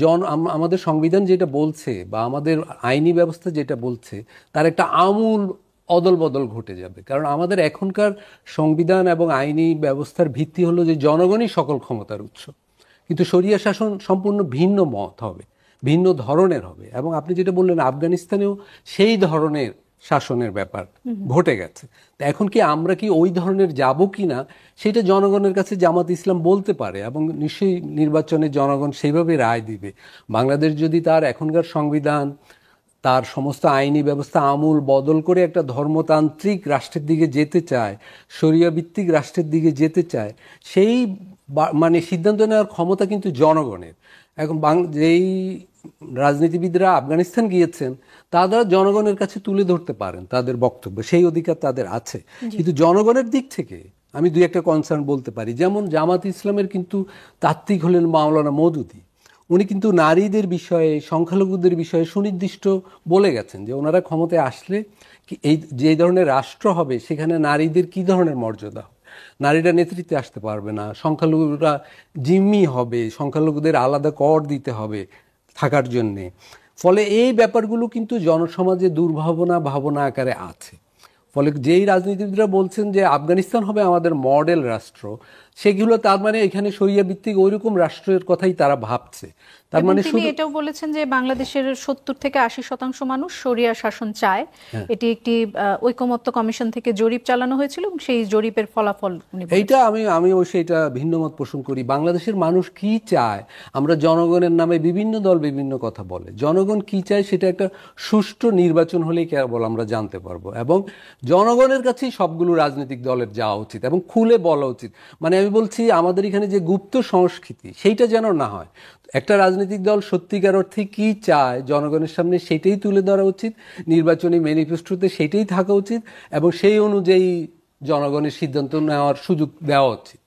আমাদের সংবিধান যেটা বলছে বা আমাদের আইনি ব্যবস্থা যেটা বলছে তার একটা আমূল অদল বদল ঘটে যাবে। কারণ আমাদের এখনকার সংবিধান এবং আইনি ব্যবস্থার ভিত্তি হলো যে জনগণই সকল ক্ষমতার উৎস, কিন্তু শরিয়া শাসন সম্পূর্ণ ভিন্ন মত হবে, ভিন্ন ধরনের হবে। এবং আপনি যেটা বললেন আফগানিস্তানেও সেই ধরনের শাসনের ব্যাপার ঘটে গেছে। এখন কি আমরা কি ওই ধরনের যাব কি না সেটা জনগণের কাছে জামাত ইসলাম বলতে পারে, এবং নিশ্চয়ই নির্বাচনে জনগণ সেইভাবে রায় দিবে। বাংলাদেশ যদি তার এখনকার সংবিধান, তার সমস্ত আইনি ব্যবস্থা আমূল বদল করে একটা ধর্মতান্ত্রিক রাষ্ট্রের দিকে যেতে চায়, শরিয়া ভিত্তিক রাষ্ট্রের দিকে যেতে চায়, সেই মানে সিদ্ধান্ত নেওয়ার ক্ষমতা কিন্তু জনগণের। এখন যেই রাজনীতিবিদরা আফগানিস্তান গিয়েছেন তারা জনগণের কাছে তুলে ধরতে পারেন তাদের বক্তব্য, সেই অধিকার তাদের আছে। কিন্তু জনগণের দিক থেকে আমি 2-1টা কনসার্ন বলতে পারি। যেমন জামাত ইসলামের কিন্তু তাত্ত্বিক হলেন মাওলানা মওদুদী। উনি কিন্তু নারীদের বিষয়ে, সংখ্যালঘুদের বিষয়ে সুনির্দিষ্ট বলে গেছেন যে ওনারা ক্ষমতায় আসলে এই যে ধরনের রাষ্ট্র হবে সেখানে নারীদের কি ধরনের মর্যাদা হবে, নারীরা নেতৃত্বে আসতে পারবে না, সংখ্যালঘুরা জিম্মি হবে, সংখ্যালঘুদের আলাদা কর দিতে হবে থাকার জন্যে। ফলে এই ব্যাপারগুলো কিন্তু জনসমাজে ভাবনা আকারে আছে। ফলে যেই রাজনীতিবিদরা বলছেন যে আফগানিস্তান হবে আমাদের মডেল রাষ্ট্র, সেগুলো তার মানে এখানে শরিয়া ভিত্তিক ওইরকম রাষ্ট্রের কথাই তারা ভাবছে। তার মানে তিনি এটাও বলেছেন যে বাংলাদেশের 70-80% মানুষ শরিয়া শাসন চায়। এটি একটি ঐকমত্য কমিশন থেকে জরিপ চালানো হয়েছিল এবং সেই জরিপের ফলাফল এইটা আমি অবশ্যই এটা ভিন্নমত পোষণ করি। বাংলাদেশের মানুষ কি চায়, আমরা জনগণের নামে বিভিন্ন দল বিভিন্ন কথা বলে, জনগণ কি চায় সেটা একটা সুষ্ঠু নির্বাচন হলেই কেবল আমরা জানতে পারবো। এবং জনগণের কাছেই সবগুলো রাজনৈতিক দলের যাওয়া উচিত এবং খুলে বলা উচিত। মানে আমি বলছি আমাদের এখানে যে গুপ্ত সংস্কৃতি সেইটা যেন না হয়। একটা রাজনৈতিক দল সত্যিকার অর্থে কি চায় জনগণের সামনে সেটাই তুলে ধরা উচিত, নির্বাচনী ম্যানিফেস্টোতে সেটাই থাকা উচিত এবং সেই অনুযায়ী জনগণের সিদ্ধান্ত নেওয়ার সুযোগ দেওয়া উচিত।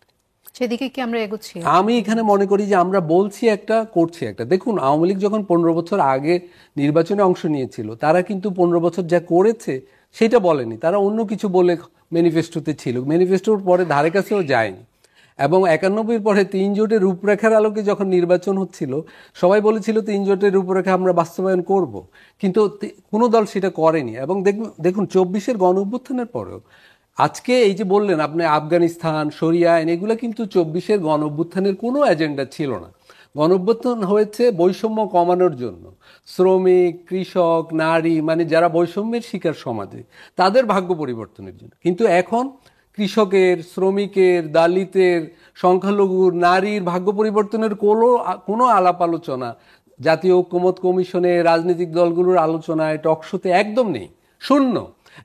সেদিকে কি আমরা এগোচ্ছি? আমি এখানে মনে করি যে আমরা বলছি একটা, করছি একটা। দেখুন, আওয়ামী লীগ যখন 15 বছর আগে নির্বাচনে অংশ নিয়েছিল তারা কিন্তু 15 বছর যা করেছে সেটা বলেনি, তারা অন্য কিছু বলে ম্যানিফেস্টোতে ছিল, ম্যানিফেস্টোর পরে ধারে কাছেও যায়নি। এবং 91 পরে 3 জোটের রূপরেখার আলোকে যখন নির্বাচন হচ্ছিল, সবাই বলেছিল 3 জোটের রূপরেখা আমরা বাস্তবায়ন করব, কিন্তু কোনো দল সেটা করেনি। এবং দেখুন 24-এর গণ অভ্যুত্থানের পরেও আজকে এই যে বললেন আপনি আফগানিস্তান, শরিয়া আইন, এগুলো কিন্তু 24-এর গণ অভ্যুত্থানের কোনো এজেন্ডা ছিল না। গণ অভ্যুত্থান হয়েছে বৈষম্য কমানোর জন্য, শ্রমিক, কৃষক, নারী, মানে যারা বৈষম্যের শিকার সমাজে, তাদের ভাগ্য পরিবর্তনের জন্য। কিন্তু এখন কৃষকের, শ্রমিকের, দালিতের, সংখ্যালঘুর, নারীর ভাগ্য পরিবর্তনের কোনো আলাপ আলোচনা জাতীয় ঐক্যমত্য কমিশনে, রাজনৈতিক দলগুলোর আলোচনায়, টকশোতে একদম নেই, শূন্য।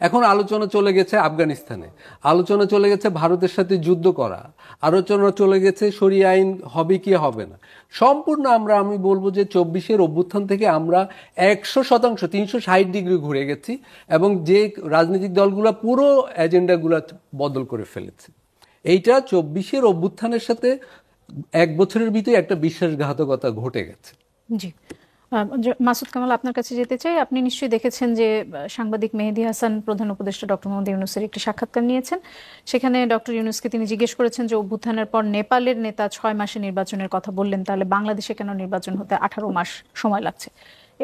এখন আলোচনা চলে গেছে আফগানিস্তানে, আলোচনা চলে গেছে ভারতের সাথে যুদ্ধ করা, আলোচনা চলে গেছে শরিয়া আইন হবে কি হবে না। সম্পূর্ণ আমি বলবো যে 24-এর অভ্যুত্থান থেকে আমরা 100% 360 ডিগ্রি ঘুরে গেছি, এবং যে রাজনৈতিক দলগুলো পুরো এজেন্ডাগুলো বদল করে ফেলেছে। এইটা 24-এর অভ্যুত্থানের সাথে 1 বছরের ভিতরে একটা বিশ্বাসঘাতকতা ঘটে গেছে। জি, মাসুদ কামাল, আপনার কাছে যেতে চাই। আপনি নিশ্চয়ই দেখেছেন যে সাংবাদিক মেহেদী হাসান প্রধান উপদেষ্টা ডক্টর মোহাম্মদ ইউনূসের একটি সাক্ষাৎকার নিয়েছেন। সেখানে ডক্টর ইউনূসকে তিনি জিজ্ঞেস করেছেন যে অভ্যুত্থানের পর নেপালের নেতা 6 মাসে নির্বাচনের কথা বললেন, তাহলে বাংলাদেশে কেন নির্বাচন হতে 18 মাস সময় লাগছে?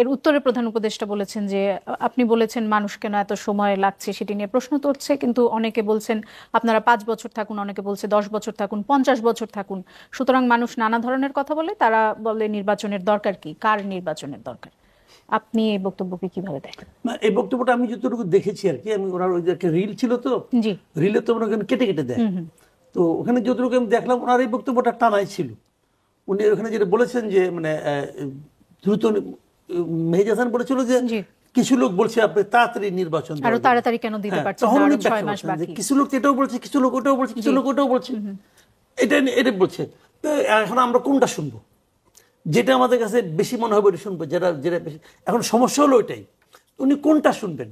এর উত্তরে প্রধান উপদেষ্টা বলেছেন যে আপনি বলেছেন মানুষ কেন এত সময় লাগছে সেটি নিয়ে প্রশ্ন তুলছে, কিন্তু অনেকে বলছেন আপনারা 5 বছর থাকুন, অনেকে বলছে 10 বছর থাকুন, 50 বছর থাকুন। সুতরাং মানুষ নানা ধরনের কথা বলে, তারা বলে নির্বাচনের দরকার কি, কার নির্বাচনের দরকার। আপনি এই বক্তব্যকে কিভাবে দেখেন? না, এই বক্তব্যটা আমি যতটুকু দেখেছি আর কি, আমি ওনার ওই যে একটা রিল ছিল তো, জি, রিলে তো ওখানে কেটে কেটে দেয়, তো ওখানে যতটুকু আমি দেখলাম ওনার এই বক্তব্যটা টানাই ছিল। উনি ওখানে যেটা বলেছেন যে মানে দ্রুত, মেহেদী হাসান বলেছিল যে কিছু লোক বলছে আপনি তাড়াতাড়ি নির্বাচন আরো তাড়াতাড়ি কেন দিতে পারছেন না, আরো 6 মাস বাকি। কিছু লোক এটাও বলছে, কিছু লোক ওটাও বলছে, কিছু লোক ওটাও বলছে, এটা বলছে। তো এখন আমরা কোনটা শুনবো? যেটা আমাদের কাছে বেশি মনে হবে ওটা শুনবো, যেটা বেশি। এখন সমস্যা হলো ওইটাই, উনি কোনটা শুনবেন?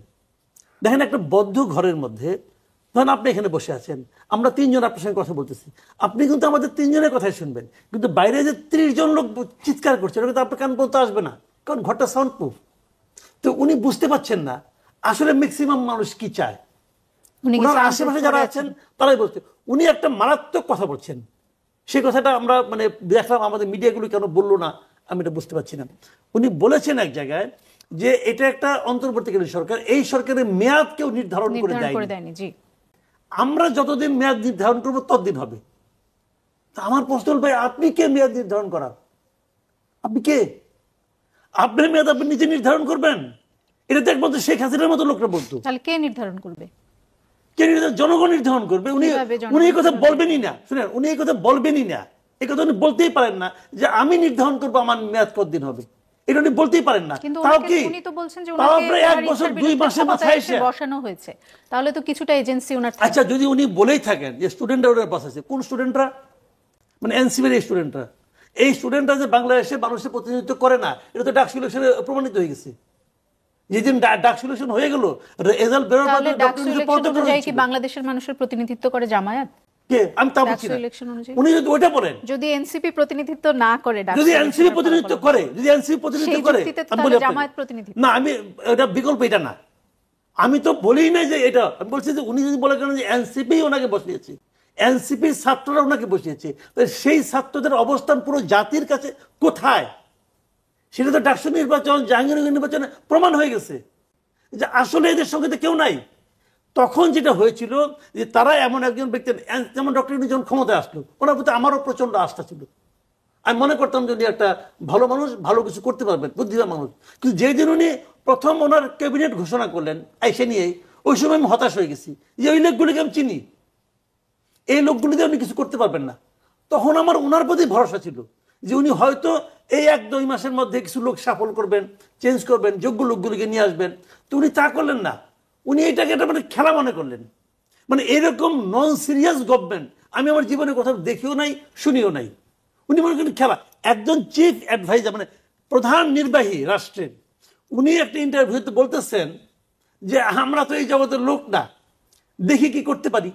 দেখেন, একটা বদ্ধ ঘরের মধ্যে ধরেন আপনি এখানে বসে আছেন, আমরা 3 জন আপনার সঙ্গে কথা বলতেছি, আপনি কিন্তু আমাদের 3 জনের কথাই শুনবেন, কিন্তু বাইরে যে 30 জন লোক চিৎকার করছে ওটা কিন্তু আপনার কান পর্যন্ত আসবে না, কারণ ঘরটা সাউন্ড প্রুফ। তো উনি বুঝতে পারছেন না আসলে ম্যাক্সিমাম মানুষ কি চায়। ওনার আশেপাশে যারা আছেন তারাই বলছে। উনি একটা মারাত্মক কথা বলছেন, সেই কথাটা আমরা মানে দেখলাম, আমাদের মিডিয়াগুলো কেন বললো না আমি এটা বুঝতে পারছি না। উনি বলেছেন এক জায়গায় যে এটা একটা অন্তর্বর্তীকালীন সরকার, এই সরকারের মেয়াদ কেউ নির্ধারণ করে দেয়নি, আমরা যতদিন মেয়াদ নির্ধারণ করবো ততদিন হবে। আমার প্রশ্ন হল, ভাই আপনি কে মেয়াদ নির্ধারণ করার? আপনি কে? আপনার মেয়াদ আপনি নিজে নির্ধারণ করবেন? এটা তো একমাত্র শেখ হাসিনার মতো লোকরা বলতো। তাহলে কে নির্ধারণ করবে? কে নির্ধারণ? জনগণ নির্ধারণ করবে। উনি এই কথা বলবেনই না। শুনেন, উনি এই কথা বলবেনই না, এই কথা উনি বলতেই পারেন না যে আমি নির্ধারণ করবো আমার মেয়াদ কতদিন হবে, এটা উনি বলতেই পারেন না। তাও কি উনি তো বলছেন যে ওনাকে 1 বছর 2 মাসের মাথায় এসে বসানো হয়েছে, তাহলে তো কিছুটা এজেন্সি ওনার। আচ্ছা, যদি উনি বলেই থাকেন যে স্টুডেন্টরা ওনার বসাচ্ছে, কোন স্টুডেন্টরা? মানে এনসিপির এই স্টুডেন্টরা, এই স্টুডেন্টরা যে বাংলাদেশে মানুষের প্রতিনিধিত্ব করে না, এটা তো ডাকসু ইলেকশনে প্রমাণিত হয়ে গেছে। যেদিন ডাকসু ইলেকশন হয়ে গেল, রেজাল্ট বেরোর পর কি বাংলাদেশের মানুষের প্রতিনিধিত্ব করে জামায়াত? আমি তা বলছি না। উনি যদি ওইটা বলেন, যদি এনসিপি প্রতিনিধিত্ব না করে, যদি এনসিপি প্রতিনিধিত্ব করে, যদি এনসিপি প্রতিনিধিত্ব করে, আমি বলি জামায়াত প্রতিনিধিত্ব না, আমি এটা বিকল্প এটা না। আমি তো বলি না যে এটা, আমি বলছি যে উনি যদি বলে কেন যে এনসিপি ওনাকে বসিয়েছে, এনসিপির ছাত্ররা ওনাকে বসিয়েছে, সেই ছাত্রদের অবস্থান পুরো জাতির কাছে কোথায়? সেটা তো ডাকসু নির্বাচন, জাহাঙ্গীরনগর নির্বাচনে প্রমাণ হয়ে গেছে যে আসলে এদের সঙ্গে তো কেউ নাই। তখন যেটা হয়েছিল যে তারা এমন একজন ব্যক্তি, যেমন ডক্টর ইউনূস যখন ক্ষমতায় আসলো, ওনার প্রতি আমারও প্রচন্ড আস্থা ছিল। আমি মনে করতাম যে উনি একটা ভালো মানুষ, ভালো কিছু করতে পারবেন, বুদ্ধিমান মানুষ। কিন্তু যেদিন উনি প্রথম ওনার ক্যাবিনেট ঘোষণা করলেন এসে নিয়ে, ওই সময় আমি হতাশ হয়ে গেছি যে ওই লোকগুলিকে আমি চিনি, এই লোকগুলি দিয়ে উনি কিছু করতে পারবেন না। তখন আমার ওনার প্রতি ভরসা ছিল যে উনি হয়তো এই 1-2 মাসের মধ্যে কিছু লোক সাফল করবেন, চেঞ্জ করবেন, যোগ্য লোকগুলিকে নিয়ে আসবেন। তো উনি তা করলেন না, উনি এটাকে একটা মানে খেলা মনে করলেন। মানে এরকম নন সিরিয়াস গভর্নমেন্ট আমি আমার জীবনে কোথাও দেখিও নাই, শুনিও নাই। উনি মনে করেন খেলা। একজন চিফ অ্যাডভাইজার, মানে প্রধান নির্বাহী রাষ্ট্রের, উনি একটা ইন্টারভিউতে বলতেছেন যে আমরা তো এই জগতের লোক না, দেখি কি করতে পারি।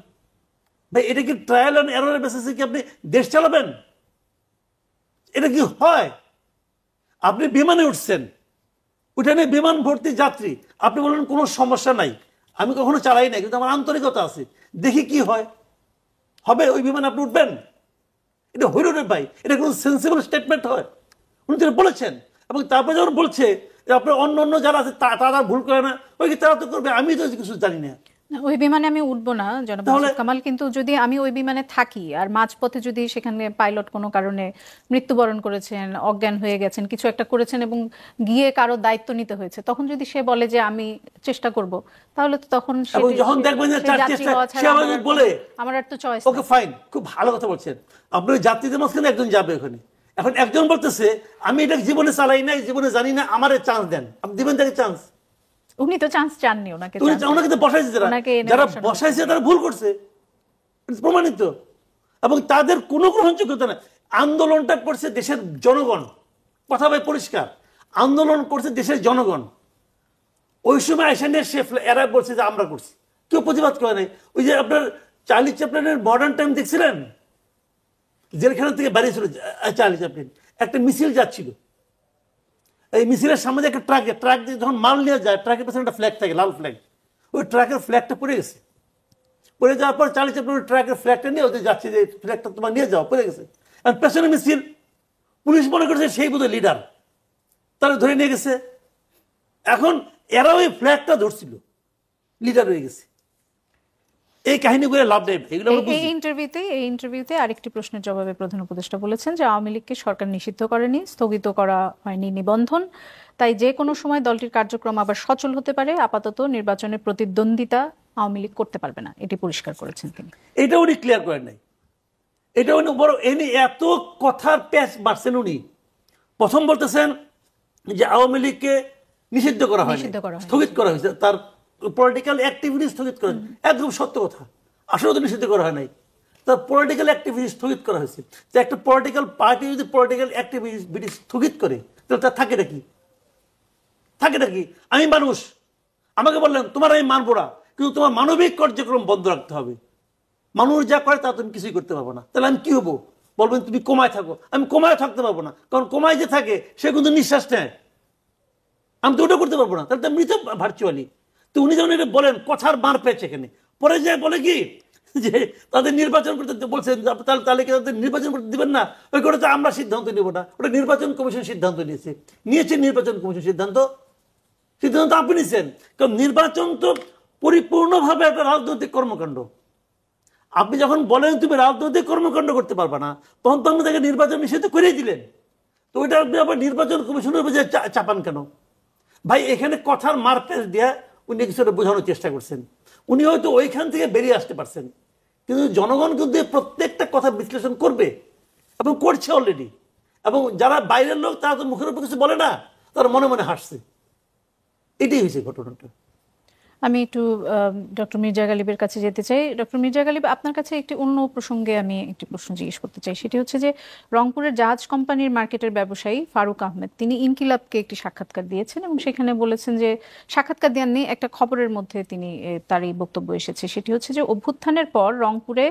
ভাই, এটা কি ট্রায়াল অ্যান্ড এররের বেসিসে কি আপনি দেশ চালাবেন? এটা কি হয়? আপনি বিমানে উঠছেন, ওইখানে বিমান ভর্তি যাত্রী, আপনি বলেন কোনো সমস্যা নাই, আমি কখনো চালাই নাই, কিন্তু আমার আন্তরিকতা আছে, দেখি কি হয়। হবে ওই বিমানে আপনি উঠবেন? এটা হইল রে ভাই, এটা কোনো সেন্সিবল স্টেটমেন্ট হয়? উনি তো বলেছেন, এবং তারপরে যখন বলছে যে আপনার অন্য অন্য যারা আছে তারা ভুল করে না, ওই কি তারা তো করবে, আমি তো কিছু জানি না। ওই বিমানে আমি উঠবো না জনাব মাসুদ কামাল, কিন্তু যদি আমি ওই বিমানে থাকি আর মাঝপথে যদি সেখানে পাইলট কোনো কারণে মৃত্যুবরণ করেছেন, অজ্ঞান হয়ে গেছেন, কিছু একটা করেছেন এবং গিয়ে কারো দায়িত্ব নিতে হয়েছে, তখন যদি সে বলে যে আমি চেষ্টা করব, তাহলে তো তখন যখন দেখবেন যে তার চেষ্টা সে আমাদের বলে আমার আর তো চয়েস। ওকে ফাইন, খুব ভালো কথা বলছেন আপনি। যাত্রীদের মাঝখানে একজন যাবে ওখানে, এখন একজন বলতেছে আমি এটা জীবনে চালাই নাই, জীবনে জানি না, আমারে চান্স দেন, আপনি দিবেন তাকে চান্স? উনি তো চান্স চাননি, ওনাকে তো বসাইছে, যারা বসাইছে তারা ভুল করছে, প্রমাণিত, এবং তাদের কোনো গ্রহণযোগ্যতা না। আন্দোলনটা করছে দেশের জনগণ, কথা ভাই পরিষ্কার, আন্দোলন করছে দেশের জনগণ। ওই সময় আইসেন্ডের শেফ এরা বলছে যে আমরা করছি, কেউ প্রতিবাদ করে নাই। ওই যে আপনার চার্লি চ্যাপলিনের মডার্ন টাইম দেখছিলেন, জেলখানা থেকে বেরিয়েছিল চার্লি চ্যাপলিন, একটা মিছিল যাচ্ছিল, এই মিছিলের সামনে একটা ট্রাক দিয়ে যখন মাল নিয়ে যায়, ট্রাকের পেছনে একটা ফ্ল্যাগ থাকে, লাল ফ্ল্যাগ, ওই ট্রাকের ফ্ল্যাগটা পড়ে গেছে। পড়ে যাওয়ার পর চার্লি চ্যাপলিন ট্রাকের ফ্ল্যাগটা নিয়ে ওদের যাচ্ছে যে ফ্ল্যাগটা তোমার নিয়ে যাও, পড়ে গেছে। আর পেছনে মিছিল, পুলিশ মনে করছে সেই বোধহয় লিডার, তারা ধরে নিয়ে গেছে। এখন এরা ওই ফ্ল্যাগটা ধরছিল, লিডার হয়ে গেছে। এই কাহিনীগুলো লাভ নেই। এই ইন্টারভিউতে আরেকটি প্রশ্নের জবাবে প্রধান উপদেষ্টা বলেছেন যে আওয়ামী লীগকে সরকার নিষিদ্ধ করেনি, স্থগিত করা হয়নি নিবন্ধন, তাই যে কোনো সময় দলটির কার্যক্রম আবার সচল হতে পারে। আপাতত নির্বাচনের প্রতিদ্বন্দ্বিতা আওয়ামী লীগ করতে পারবে না, এটি পরিষ্কার করেছেন তিনি। এটা উনি ক্লিয়ার করেন নাই, এটা উনি বড় এনে এত কথার প্যাচ মারছেন। উনি প্রথম বলতেছেন যে আওয়ামী লীগকে নিষিদ্ধ করা হয়নি, স্থগিত করা হয়েছে, তার পলিটিক্যাল অ্যাক্টিভিটি স্থগিত করা, একদম সত্য কথা। আসলে তো নিষিদ্ধ করা হয় নাই, তার পলিটিক্যাল অ্যাক্টিভিটি স্থগিত করা হয়েছে। যে একটা পলিটিক্যাল পার্টি যদি পলিটিক্যাল অ্যাক্টিভিটি স্থগিত করে, তাহলে তার থাকে নাকি? আমি মানুষ, আমাকে বললেন তোমার আমি মানবো না, কিন্তু তোমার মানবিক কার্যক্রম বন্ধ রাখতে হবে। মানুষ যা করে তা তুমি কিছুই করতে পারবো না, তাহলে আমি কি হবো? বলবেন তুমি কমায় থাকো, আমি কমায় থাকতে পারবো না, কারণ কমায় যে থাকে সে কিন্তু নিঃশ্বাস নেয়, আমি তো ওটা করতে পারবো না, তাহলে তো মৃত ভার্চুয়ালি। তো উনি যখন এটা বলেন, কথার মার পেয়েছে এখানে, পরে যায় বলে কি যে তাদের নির্বাচন করতে বলছেন, তাহলে কি তাদের নির্বাচন করতে দিবেন না? ওই করে তো আমরা সিদ্ধান্ত নেব না, ওটা নির্বাচন কমিশন সিদ্ধান্ত নিয়েছে নির্বাচন কমিশন সিদ্ধান্ত আপনি নিচ্ছেন, কারণ নির্বাচন তো পরিপূর্ণভাবে একটা রাজনৈতিক কর্মকাণ্ড। আপনি যখন বলেন তুমি রাজনৈতিক কর্মকাণ্ড করতে পারবে না, তখন তো আপনি তাকে নির্বাচন নিষিদ্ধ করেই দিলেন। তো ওইটা আপনি আবার নির্বাচন কমিশনের উপর চাপান কেন ভাই? এখানে কথার মারপেচ দিয়ে উনি কিছুটা বোঝানোর চেষ্টা করছেন। উনি হয়তো ওইখান থেকে বেরিয়ে আসতে পারছেন, কিন্তু জনগণ কিন্তু প্রত্যেকটা কথা বিশ্লেষণ করবে এবং করছে অলরেডি। এবং যারা বাইরের লোক তারা তো মুখের উপর কিছু বলে না, তারা মনে মনে হাসছে। এটাই হয়েছে ঘটনাটা। আমি একটু ডক্টর মির্জা গালিবের কাছে যেতে চাই। ডক্টর মির্জা গালিব, আপনার কাছে একটি অন্য প্রসঙ্গে আমি একটি প্রশ্ন জিজ্ঞেস করতে চাই। সেটি হচ্ছে যে রংপুরের জাহাজ কোম্পানির মার্কেটের ব্যবসায়ী ফারুক আহমেদ, তিনি ইনকিলাবকে একটি সাক্ষাৎকার দিয়েছেন এবং সেখানে বলেছেন যে, সাক্ষাৎকার দেননি, একটা খবরের মধ্যে তিনি তার এই বক্তব্য এসেছে, সেটি হচ্ছে যে অভ্যুত্থানের পর রংপুরে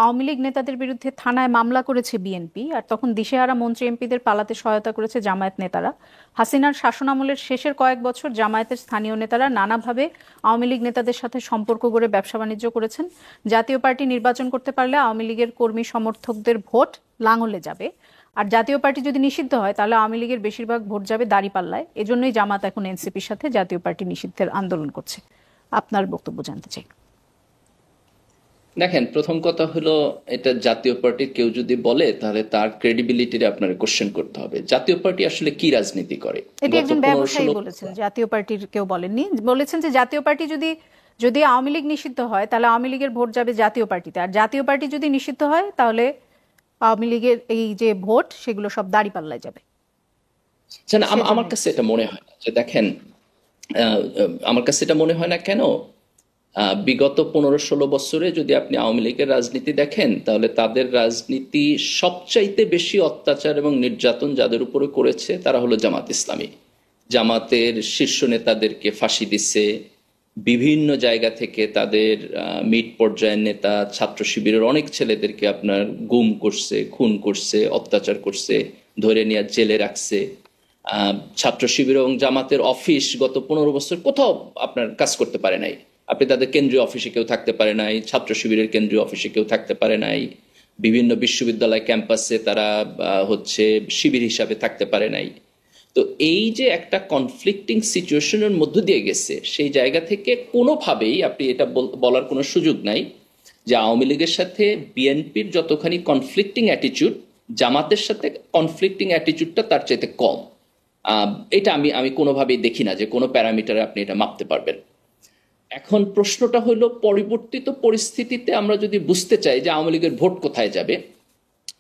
আওয়ামী লীগ নেতাদের বিরুদ্ধে থানায় মামলা করেছে বিএনপি, আর তখন দিশেহারা মন্ত্রী এমপিদের পালাতে সহায়তা করেছে জামায়াত নেতারা। হাসিনার শাসনামলের শেষের কয়েক বছর জামায়াতের স্থানীয় নেতারা নানাভাবে আওয়ামী লীগ নেতাদের সাথে সম্পর্ক গড়ে ব্যবসা বাণিজ্য করেছেন। জাতীয় পার্টি নির্বাচন করতে পারলে আওয়ামী লীগের কর্মী সমর্থকদের ভোট লাঙলে যাবে, আর জাতীয় পার্টি যদি নিষিদ্ধ হয় তাহলে আওয়ামী লীগের বেশিরভাগ ভোট যাবে দাঁড়িপাল্লায়। এজন্যই জামাত এখন এনসিপির সাথে জাতীয় পার্টি নিষিদ্ধের আন্দোলন করছে। আপনার বক্তব্য জানতে চাই। দেখেন, প্রথম কথা হলো, এটা জাতীয় পার্টির কেউ যদি বলে তাহলে তার ক্রেডিবিলিটির আপনার কোশ্চেন করতে হবে। জাতীয় পার্টি আসলে কি রাজনীতি করে? এটি একজন ব্যবসায়ী বলেছেন, জাতীয় পার্টির কেউ বলেননি। বলেছেন যে জাতীয় পার্টি যদি আওয়ামী লীগ নিষিদ্ধ হয় তাহলে আওয়ামী লীগের ভোট যাবে জাতীয় পার্টিতে, আর জাতীয় পার্টি যদি নিষিদ্ধ হয় তাহলে আওয়ামী লীগের এই যে ভোট সেগুলো সব দাঁড়িপাল্লায় যাবে। আমার কাছে এটা মনে হয় না যে, দেখেন, আমার কাছে এটা মনে হয় না কেন, বিগত 15-16 বছরে যদি আপনি আওয়ামী লীগের রাজনীতি দেখেন, তাহলে তাদের রাজনীতি সবচাইতে বেশি অত্যাচার এবং নির্যাতন যাদের উপরে করেছে তারা হলো জামাত ইসলামী। জামাতের শীর্ষ নেতাদেরকে ফাঁসি দিচ্ছে, বিভিন্ন জায়গা থেকে তাদের মিড পর্যায়ের নেতা, ছাত্র শিবিরের অনেক ছেলেদেরকে আপনার গুম করছে, খুন করছে, অত্যাচার করছে, ধরে নিয়ে জেলে রাখছে। ছাত্র শিবির এবং জামাতের অফিস গত 15 বছর কোথাও আপনার কাজ করতে পারে নাই। আপনি তাদের কেন্দ্রীয় অফিসে কেউ থাকতে পারে নাই, ছাত্র শিবিরের কেন্দ্রীয় অফিসে কেউ থাকতে পারে নাই, বিভিন্ন বিশ্ববিদ্যালয় ক্যাম্পাসে তারা হচ্ছে শিবির হিসাবে থাকতে পারে নাই। তো এই যে একটা কনফ্লিক্টিং সিচুয়েশনের মধ্য দিয়ে গেছে, সেই জায়গা থেকে কোনোভাবেই আপনি এটা বলার কোনো সুযোগ নাই যে আওয়ামী লীগের সাথে বিএনপির যতখানি কনফ্লিক্টিং অ্যাটিচিউড, জামাতের সাথে কনফ্লিক্টিং অ্যাটিচিউডটা তার চাইতে কম। এটা আমি কোনোভাবেই দেখি না যে কোনো প্যারামিটারে আপনি এটা মাপতে পারবেন। এখন প্রশ্নটা হলো, পরিবর্তিত পরিস্থিতিতে আমরা যদি বুঝতে চাই যে আওয়ামী লীগের ভোট কোথায় যাবে,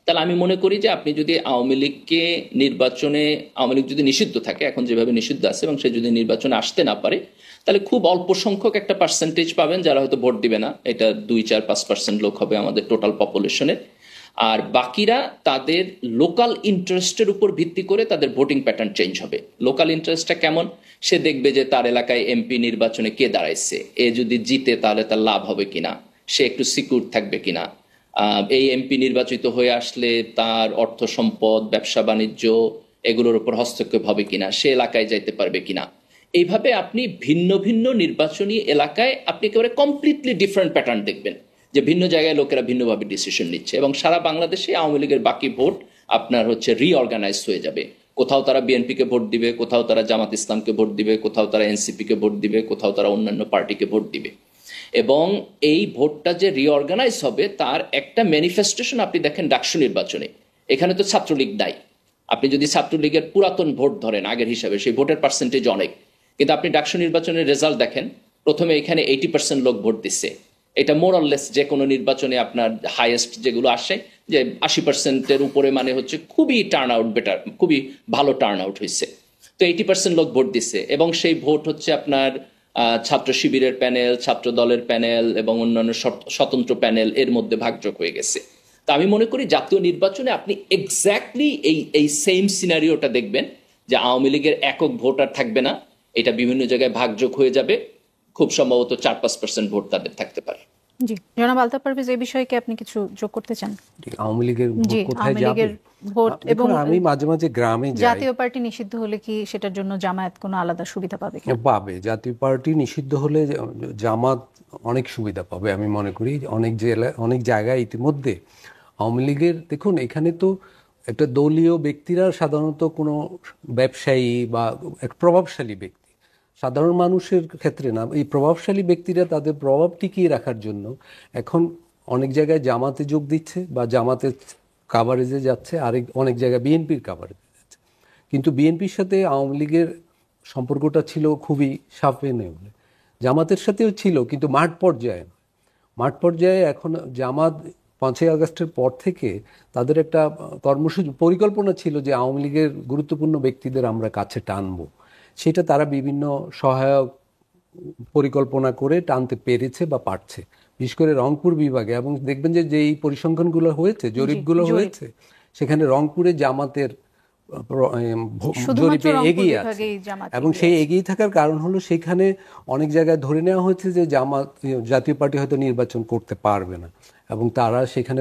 তাহলে আমি মনে করি যে আপনি যদি আওয়ামী লীগকে নির্বাচনে, আওয়ামী লীগ যদি নিষিদ্ধ থাকে, এখন যেভাবে নিষিদ্ধ আছে, এবং সে যদি নির্বাচনে আসতে না পারে, তাহলে খুব অল্প সংখ্যক একটা পার্সেন্টেজ পাবেন যারা হয়তো ভোট দিবে না। এটা 2-4-5% লোক হবে আমাদের টোটাল পপুলেশনের। আর বাকিরা তাদের লোকাল ইন্টারেস্টের উপর ভিত্তি করে তাদের ভোটিং প্যাটার্ন চেঞ্জ হবে। লোকাল ইন্টারেস্টটা কেমন, সে দেখবে যে তার এলাকায় এমপি নির্বাচনে কে দাঁড়াইছে, এ যদি জিতে তাহলে তার লাভ হবে কিনা, সে একটু সিকিউর থাকবে কিনা, এই এমপি নির্বাচিত হয়ে আসলে তার অর্থ সম্পদ, ব্যবসা বাণিজ্য এগুলোর উপর হস্তক্ষেপ হবে কিনা, সে এলাকায় যাইতে পারবে কিনা। এইভাবে আপনি ভিন্ন ভিন্ন নির্বাচনী এলাকায় আপনি একেবারে কমপ্লিটলি ডিফারেন্ট প্যাটার্ন দেখবেন, যে ভিন্ন জায়গায় লোকেরা ভিন্নভাবে ডিসিশন নিচ্ছে, এবং সারা বাংলাদেশে আওয়ামী লীগের বাকি ভোট আপনার হচ্ছে রিঅর্গানাইজ হয়ে যাবে। কোথাও তারা বিএনপিকে ভোট দিবে, কোথাও তারা জামাত ইসলামকে ভোট দিবে, কোথাও তারা এনসিপিকে ভোট দিবে, কোথাও তারা অন্যান্য পার্টিকে ভোট দিবে। এবং এই ভোটটা যে রিঅর্গানাইজ হবে তার একটা ম্যানিফেস্টেশন আপনি দেখেন ডাকসু নির্বাচনে। এখানে তো ছাত্রলীগ নাই, আপনি যদি ছাত্রলীগের পুরাতন ভোট ধরেন আগের হিসাবে, সেই ভোটের পার্সেন্টেজ অনেক, কিন্তু আপনি ডাকসু নির্বাচনের রেজাল্ট দেখেন, প্রথমে এখানে 80% লোক ভোট দিচ্ছে। এটা মোরলেস যে কোনো নির্বাচনে আপনার হাইয়েস্ট যেগুলো আসে, যে 80%-এর উপরে, মানে হচ্ছে খুবই টার্ন আউট বেটার, খুবই ভালো টার্ন আউট হয়েছে। তো 80% লোক ভোট দিচ্ছে, এবং সেই ভোট হচ্ছে আপনার ছাত্র শিবিরের প্যানেল, ছাত্র দলের প্যানেল এবং অন্যান্য স্বতন্ত্র প্যানেল এর মধ্যে ভাগযোগ হয়ে গেছে। তা আমি মনে করি জাতীয় নির্বাচনে আপনি এক্স্যাক্টলি এই সেম সিনারিওটা দেখবেন, যে আওয়ামী লীগের একক ভোট আর থাকবে না, এটা বিভিন্ন জায়গায় ভাগযোগ হয়ে যাবে, খুব সম্ভবত 4-5% ভোট তাদের থাকতে পারে। জি, জনাব আলতাফ পারভেজ, এই বিষয়ে কি আপনি কিছু যোগ করতে চান? আওয়ামী লীগের ভোট কোথায় যাবে? ভোট এবং আমি মাঝে মাঝে গ্রামে যাই। জাতীয় পার্টি নিষিদ্ধ হলে কি সেটার জন্য জামায়াত কোনো আলাদা সুবিধা পাবে? পাবে। জাতীয় পার্টি নিষিদ্ধ হলে জামাত অনেক সুবিধা পাবে আমি মনে করি। অনেক জায়গায় ইতিমধ্যে আওয়ামী লীগের, দেখুন এখানে তো একটা দলীয় ব্যক্তিরা সাধারণত কোনো ব্যবসায়ী বা এক প্রভাবশালী ব্যক্তি, সাধারণ মানুষের ক্ষেত্রে না, এই প্রভাবশালী ব্যক্তিরা তাদের প্রভাব টিকিয়ে রাখার জন্য এখন অনেক জায়গায় জামাতে যোগ দিচ্ছে বা জামাতের কাভারেজে যাচ্ছে, আর অনেক জায়গায় বিএনপির কাভারেজে যাচ্ছে। কিন্তু বিএনপির সাথে আওয়ামী লীগের সম্পর্কটা ছিল খুবই সাপে নেউলে, জামাতের সাথেও ছিল, কিন্তু মাঠ পর্যায়ে এখন জামাত 5ই আগস্টের পর থেকে তাদের একটা কর্মসূচি পরিকল্পনা ছিল যে আওয়ামী লীগের গুরুত্বপূর্ণ ব্যক্তিদের আমরা কাছে টানবো। সেটা তারা বিভিন্ন সহায়ক পরিকল্পনা করে টানতে পেরেছে বা পারছে, বিশেষ করে রংপুর বিভাগে। এবং দেখবেন যে এই পরিসংখ্যানগুলো হয়েছে, জরিপগুলো হয়েছে, সেখানে রংপুরে জামাতের জরিপে এগিয়ে আছে। এবং সেই এগিয়ে থাকার কারণ হলো সেখানে অনেক জায়গায় ধরে নেওয়া হয়েছে যে জাতীয় পার্টি হয়তো নির্বাচন করতে পারবে না, এবং তারা সেখানে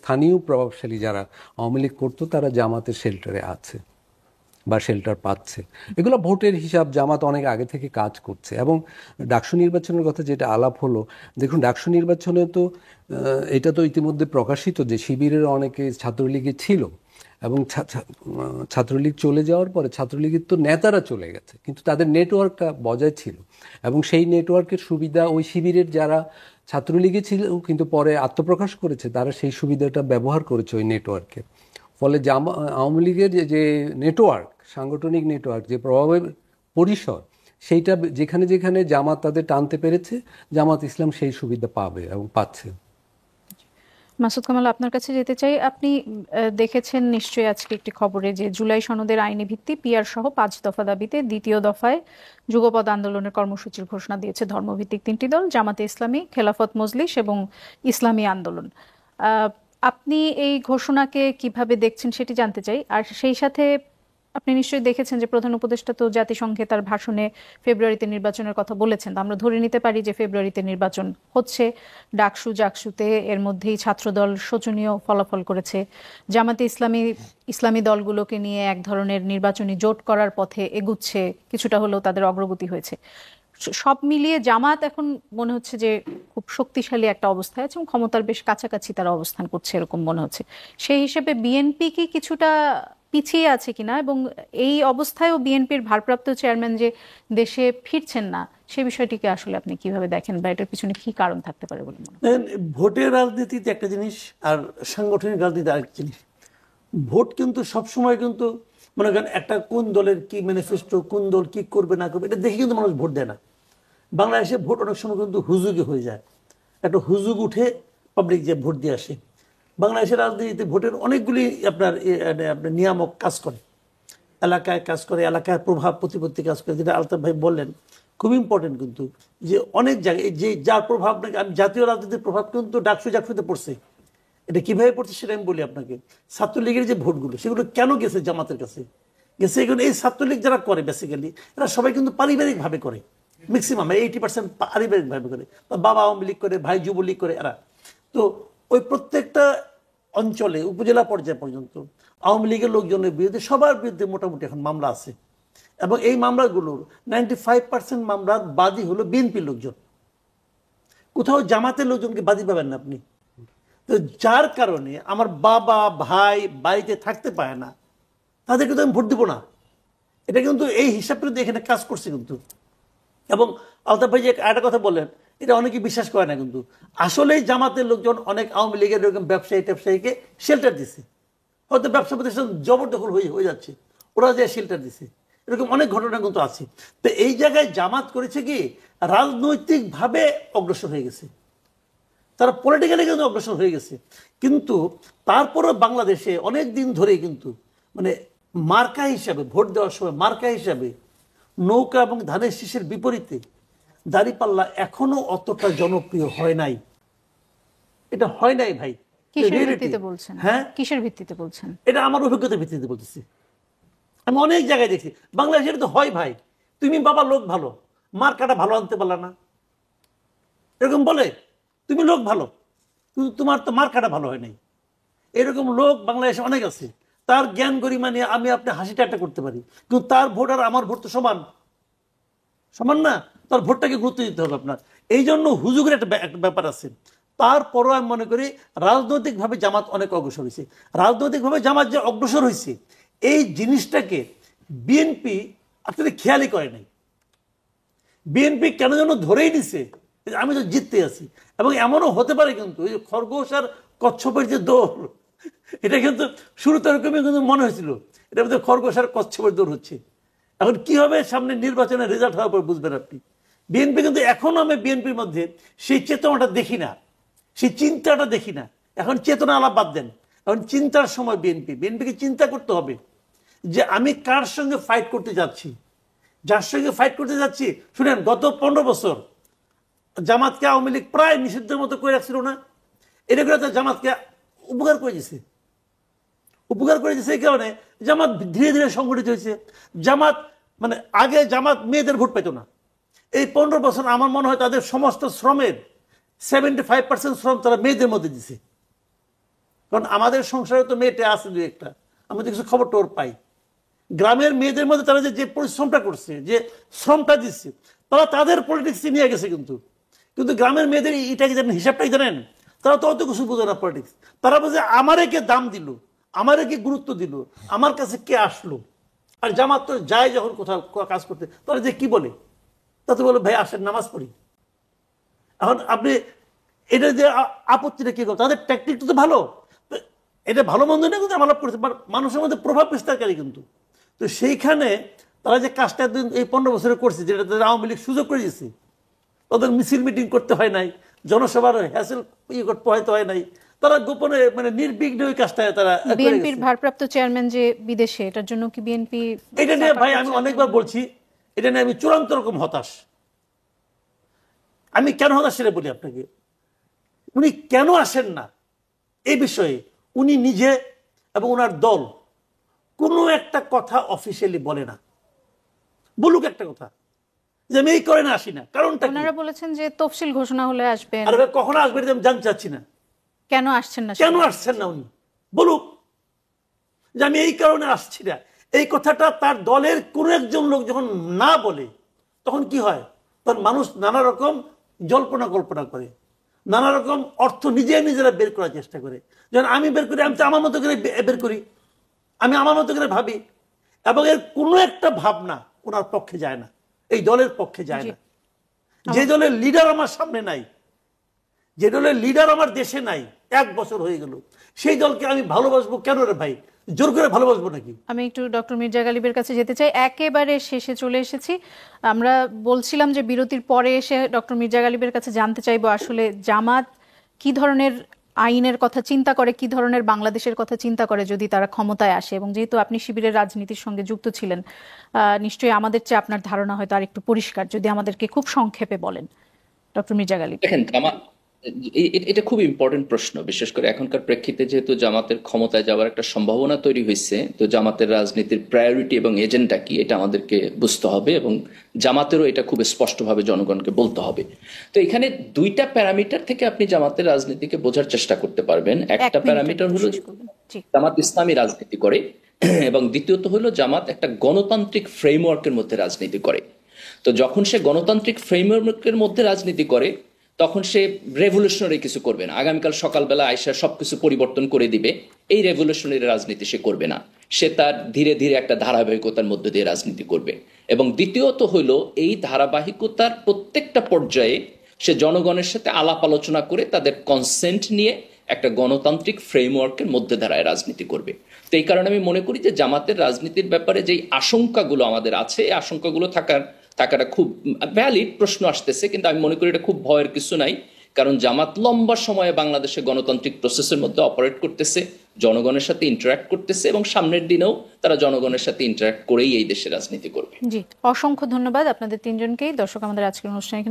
স্থানীয় প্রভাবশালী যারা আওয়ামী লীগ করতো তারা জামাতের শেল্টারে আছে বা শেল্টার পাচ্ছে। এগুলো ভোটের হিসাব, জামাত অনেক আগে থেকে কাজ করছে। এবং ডাকসু নির্বাচনের কথা যেটা আলাপ হলো, দেখুন ডাকসু নির্বাচনে তো এটা তো ইতিমধ্যে প্রকাশিত যে শিবিরের অনেকে ছাত্রলীগে ছিল, এবং ছাত্রলীগ চলে যাওয়ার পরে ছাত্রলীগের তো নেতারা চলে গেছে, কিন্তু তাদের নেটওয়ার্কটা বজায় ছিল, এবং সেই নেটওয়ার্কের সুবিধা ওই শিবিরের যারা ছাত্রলীগে ছিল কিন্তু পরে আত্মপ্রকাশ করেছে, তারা সেই সুবিধাটা ব্যবহার করেছে ওই নেটওয়ার্কে। ফলে আওয়ামী লীগের যে নেটওয়ার্ক, সাংগঠনিক নেটওয়ার্ক, যে প্রভাবের পরিসর, সেইটা যেখানে যেখানে জামাত তাদের টানতে পেরেছে, জামাত ইসলাম সেই সুবিধা পাবে এবং পাচ্ছে। মাসুদ কামাল, আপনার কাছে যেতে চাই। আপনি দেখেছেন নিশ্চয়ই আজকে একটি খবরে যে জুলাই সনদের আইনি ভিত্তি পিআর সহ 5 দফা দাবিতে দ্বিতীয় দফায় যুগপৎ আন্দোলনের কর্মসূচির ঘোষণা দিয়েছে ধর্মভিত্তিক 3টি দল, জামাতে ইসলামী, খেলাফত মজলিস এবং ইসলামী আন্দোলন। আপনি এই ঘোষণাকে কিভাবে দেখছেন সেটি জানতে চাই। আর সেই সাথে আপনি নিশ্চয়ই দেখেছেন যে প্রধান উপদেষ্টা তো জাতিসংঘে তার ভাষণে ফেব্রুয়ারিতে নির্বাচনের কথা বলেছেন। আমরা ধরে নিতে পারি যে ফেব্রুয়ারিতে নির্বাচন হচ্ছে। ডাকসু জাকসুতে এর মধ্যেই ছাত্রদল শোচনীয় ফলাফল করেছে। জামাতে ইসলামী দলগুলোকে নিয়ে এক ধরনের নির্বাচনী জোট করার পথে এগুচ্ছে, কিছুটা হলেও তাদের অগ্রগতি হয়েছে। সব মিলিয়ে জামাত এখন মনে হচ্ছে যে খুব শক্তিশালী একটা অবস্থায় আছে এবং ক্ষমতার বেশ কাছাকাছি তারা অবস্থান করছে এরকম মনে হচ্ছে। সেই হিসেবে বিএনপি কি কিছুটা পিছিয়ে আছে কিনা, এবং এই অবস্থায়ও বিএনপির ভারপ্রাপ্ত চেয়ারম্যান যে দেশে ফিরছেন না, সে বিষয়টিকে আসলে আপনি কিভাবে দেখেন, বা এটার পিছনে কি কারণ থাকতে পারে বলে মনে হয়? ভোটের রাজনীতিতে একটা জিনিস আর সাংগঠনিক রাজনীতি আরেকটা জিনিস। ভোট কিন্তু সবসময় কিন্তু মনে করেন একটা কোন দলের কি ম্যানিফেস্টো, কোন দল কি করবে না করবে, এটা দেখে কিন্তু মানুষ ভোট দেয় না। বাংলাদেশে ভোট অনেক সময় কিন্তু হুজুগে হয়ে যায়, একটা হুজুগ উঠে পাবলিক যে ভোট দিয়ে আসে। বাংলাদেশের রাজনীতিতে ভোটের অনেকগুলি আপনার নিয়ামক কাজ করে, এলাকায় কাজ করে, এলাকায় প্রভাব প্রতিপত্তি কাজ করে, যেটা আলতাফ ভাই বললেন খুব ইম্পর্টেন্ট কিন্তু, যে অনেক জায়গায় যে যার প্রভাব নাকি আমি জাতীয় রাজনীতির প্রভাব কিন্তু ডাকসুতে পড়ছে। এটা কিভাবে পড়ছে সেটা আমি বলি আপনাকে। ছাত্রলীগের যে ভোটগুলো সেগুলো কেন গেছে জামাতের কাছে, গেছে এগুলো এই ছাত্রলীগ যারা করে বেসিক্যালি এরা সবাই কিন্তু পারিবারিকভাবে করে, ম্যাক্সিমাম 80% পারিবারিকভাবে করে। বাবা আওয়ামী লীগ করে, ভাই যুবলীগ করে এরা। তো ওই প্রত্যেকটা অঞ্চলে উপজেলা পর্যায় পর্যন্ত আওয়ামী লীগের লোকজনের বিরুদ্ধে সবার বিরুদ্ধে মোটামুটি এখন মামলা আছে, এবং এই মামলাগুলোর 95% মামলার বাদী হলো বিএনপির লোকজন। কোথাও জামাতের লোকজনকে বাদী পাবেন না আপনি। তো যার কারণে আমার বাবা ভাই বাড়িতে থাকতে পারে না, তাদের কিন্তু আমি ভোট দিব না। এটা কিন্তু এই হিসাব কিন্তু এখানে কাজ করছে কিন্তু। এবং আলতাফ ভাই যে একটা কথা বললেন, এটা অনেকে বিশ্বাস করে না, কিন্তু আসলেই জামাতের লোকজন অনেক আওয়ামী লীগের এরকম ব্যবসায়ীকে শেল্টার দিছে। হয়তো ব্যবসা প্রতিষ্ঠান জবরদখল হয়ে যাচ্ছে, ওরা যে শেল্টার দিছে, এরকম অনেক ঘটনা কিন্তু আছে। তো এই জায়গায় জামাত করেছে কি, রাজনৈতিকভাবে অগ্রসর হয়ে গেছে, তারা পলিটিক্যালি কিন্তু অগ্রসর হয়ে গেছে। কিন্তু তারপরও বাংলাদেশে অনেক দিন ধরেই কিন্তু মানে মার্কা হিসাবে ভোট দেওয়ার সময় মার্কা হিসাবে নৌকা এবং ধানের শীষের বিপরীতে দাঁড়িপাল্লা এখনো অতটা জনপ্রিয় হয় নাই। এটা হয় নাই ভাই। কিসের ভিত্তিতে বলছেন? হ্যাঁ, কিসের ভিত্তিতে বলছেন? এটা আমার অভিজ্ঞতার ভিত্তিতে বলতেছি। আমি অনেক জায়গায় দেখছি বাংলাদেশের তো হয় ভাই, তুমি বাবা লোক ভালো, মার্কাটা ভালো আনতে পারলা না, এরকম বলে। তুমি লোক ভালো কিন্তু তোমার তো মার্কাটা ভালো হয় নাই। এরকম লোক বাংলাদেশে অনেক আছে, তার জ্ঞান গরিমা নিয়ে আমি আপনি হাসি ঠাট্টা করতে পারি, কিন্তু তার ভোট আর আমার ভোট তো সমান সমান না, তার ভোটটাকে গুরুত্ব দিতে হবে আপনার। এই জন্য হুজুগের একটা ব্যাপার আছে। তারপরও আমি মনে করি রাজনৈতিকভাবে জামাত অনেক অগ্রসর হয়েছে। রাজনৈতিকভাবে জামাত যে অগ্রসর হয়েছে এই জিনিসটাকে বিএনপি আসলে খেয়ালই করে নাই। বিএনপি কেন যেন ধরেই নিছে আমি তো জিততে আছি। এবং এমনও হতে পারে কিন্তু ওই যে খরগোশ আর কচ্ছপের যে দৌড়, এটা কিন্তু শুরুতে এরকমই কিন্তু মনে হয়েছিল, এটা মধ্যে খরগোশ আর কচ্ছপের দৌড় হচ্ছে। এখন কি হবে সামনে নির্বাচনের রেজাল্ট হওয়ার পর বুঝবেন আপনি। বিএনপি কিন্তু এখনো আমি বিএনপির মধ্যে সেই চেতনাটা দেখি না, সেই চিন্তাটা দেখি না। এখন চেতনা আলাপ বাদ দেন, এখন চিন্তার সময় বিএনপিকে চিন্তা করতে হবে যে আমি কার সঙ্গে ফাইট করতে যাচ্ছি। যার সঙ্গে ফাইট করতে যাচ্ছি, শুনেন গত 15 বছর জামাতকে আওয়ামী লীগ প্রায় নিষিদ্ধের মতো করে রাখছিল না, এটা করে জামাতকে উপকার করে দিয়েছে। উপকার করে দিয়েছে এই কারণে জামাত ধীরে ধীরে সংগঠিত হয়েছে। জামাত মানে আগে জামাত মেয়েদের ভোট পেত না, এই 15 বছর আমার মনে হয় তাদের সমস্ত শ্রমের 75% শ্রম তারা মেয়েদের মধ্যে দিছে। কারণ আমাদের সংসারে তো মেয়েটা আছে দু একটা, আমি তো কিছু খবর টোর পাই। গ্রামের মেয়েদের মধ্যে তারা যে পরিশ্রমটা করছে, যে শ্রমটা দিচ্ছে, তারা তাদের পলিটিক্সে নিয়ে গেছে। কিন্তু কিন্তু গ্রামের মেয়েদের এটাকে জানেন, হিসাবটাই জানেন, তারা তো অত কিছু বোঝে না পলিটিক্স। তারা বোঝে আমারে কে দাম দিল, আমারে কে গুরুত্ব দিল, আমার কাছে কে আসলো। আর জামাত তো যায় যখন কোথাও কাজ করতে, তারা যে কি বলে, তাতে বলে ভাই আসেন নামাজ পড়ি। এখন আপনি এটা যে আপত্তিটা কি করো, তাদের ট্যাকটিকটা তো ভালো, এটা ভালো মন্দ না কিন্তু আলাপ করছে, মানুষের মধ্যে প্রভাব বিস্তারকারী কিন্তু। তো সেইখানে তারা যে কাজটা এই 15 বছরে করছে, যেটা তাদের আওয়ামী লীগ সুযোগ করে দিয়েছে, তাদের মিছিল মিটিং করতে হয় নাই, জনসভার হ্যাসেল করতে হয়তো হয় নাই, তারা গোপনে মানে নির্বিঘ্নে ওই কাজটা তারা। বিএনপির ভারপ্রাপ্ত চেয়ারম্যান যে বিদেশে, এটার জন্য কি বিএনপি? এটা নিয়ে ভাই আমি অনেকবার বলছি, এটা নিয়ে আমি চূড়ান্ত রকম হতাশ। আমি কেন হতাশ সেটা বলি আপনাকে। উনি কেন আসেন না এই বিষয়ে উনি নিজে এবং ওনার দল কোনো একটা কথা অফিসিয়ালি বলে না। বলুক একটা কথা যে আমি এই করে না আসি না, কারণটা ওনারা বলেছেন যে তফসিল ঘোষণা হলে আসবেন। আর কখনো আসবেন আমি জানতে চাচ্ছি না কেন আসছেন না, কেন আসছেন না উনি বলুক যে আমি এই কারণে আসছি না। এই কথাটা তার দলের কোন একজন লোক যখন না বলে তখন কি হয়, তখন মানুষ নানা রকম জল্পনা কল্পনা করে, নানা রকম অর্থ নিজেরা বের করার চেষ্টা করে। যেমন আমি বের করি, আমি তো আমার মতো করে বের করি, আমি আমার মতো করে ভাবি, এবং এর কোনো একটা ভাবনা ওনার পক্ষে যায় না, এই দলের পক্ষে যায় না। যে দলের লিডার আমার সামনে নাই, যে দলের লিডার আমার দেশে নাই, 1 বছর হয়ে গেল, সেই দলকে আমি ভালোবাসবো কেন রে ভাই? জোর করে ভালোবাসবো নাকি? আমি একটু ডক্টর মির্জা গালিবের কাছে যেতে চাই, একেবারে শেষে চলে এসেছি। আমরা বলছিলাম যে বিরতির পরে এসে ডক্টর মির্জা গালিবের কাছে জানতে চাইবো আসলে জামাত কি ধরনের আইনের কথা চিন্তা করে, কি ধরনের বাংলাদেশের কথা চিন্তা করে যদি তারা ক্ষমতায় আসে। এবং যেহেতু আপনি শিবিরের রাজনীতির সঙ্গে যুক্ত ছিলেন, নিশ্চয়ই আমাদের চেয়ে আপনার ধারণা হয়তো আর একটু পরিষ্কার। যদি আমাদেরকে খুব সংক্ষেপে বলেন ডক্টর মির্জা গালিব। দেখেন, এটা খুব ইম্পর্টেন্ট প্রশ্ন, বিশেষ করে এখনকার প্রেক্ষিতে যেহেতু জামাতের ক্ষমতায় যাওয়ার একটা সম্ভাবনা তৈরি হয়েছে, তো জামাতের রাজনীতির প্রায়োরিটি এবং এজেন্ডা কি এটা আমাদেরকে বুঝতে হবে, এবং জামাতেরও এটা খুব স্পষ্টভাবে জনগণকে বলতে হবে। তো এখানে 2টা প্যারামিটার থেকে আপনি জামাতের রাজনীতিকে বোঝার চেষ্টা করতে পারবেন। একটা প্যারামিটার হলো জামাত ইসলামী রাজনীতি করে, এবং দ্বিতীয়ত হলো জামাত একটা গণতান্ত্রিক ফ্রেমওয়ার্কের মধ্যে রাজনীতি করে। তো যখন সে গণতান্ত্রিক ফ্রেমওয়ার্কের মধ্যে রাজনীতি করে, তখন সে রেভলিউশনারি কিছু করবে না, আগামীকাল সকালবেলা আইসা সবকিছু পরিবর্তন করে দিবে, এই রেভলিউশনারি রাজনীতি সে করবে না। সে তার ধীরে ধীরে একটা ধারাবাহিকতার মধ্যে দিয়ে রাজনীতি করবে। এবং দ্বিতীয়ত হলো, এই ধারাবাহিকতার প্রত্যেকটা পর্যায়ে সে জনগণের সাথে আলাপ আলোচনা করে তাদের কনসেন্ট নিয়ে একটা গণতান্ত্রিক ফ্রেমওয়ার্কের মধ্যে ধারায় রাজনীতি করবে। তো এই কারণে আমি মনে করি যে জামাতের রাজনীতির ব্যাপারে যেই আশঙ্কাগুলো আমাদের আছে, এই আশঙ্কাগুলো থাকাটা খুব ভ্যালিড। প্রশ্ন আসতেছে, কিন্তু আমি মনে করি এটা খুব ভয়ের কিছু নাই, কারণ জামাত লম্বা সময়ে বাংলাদেশে গণতান্ত্রিক প্রসেসের মধ্যে অপারেট করতেছে, জনগণের সাথে ইন্টারাক্ট করতেছে, এবং সামনের দিনেও তারা জনগণের সাথে ইন্টারাক্ট করেই এই দেশে রাজনীতি করবে। জি, অসংখ্য ধন্যবাদ আপনাদের তিনজনকেই। দর্শক, আমাদের আজকের অনুষ্ঠানে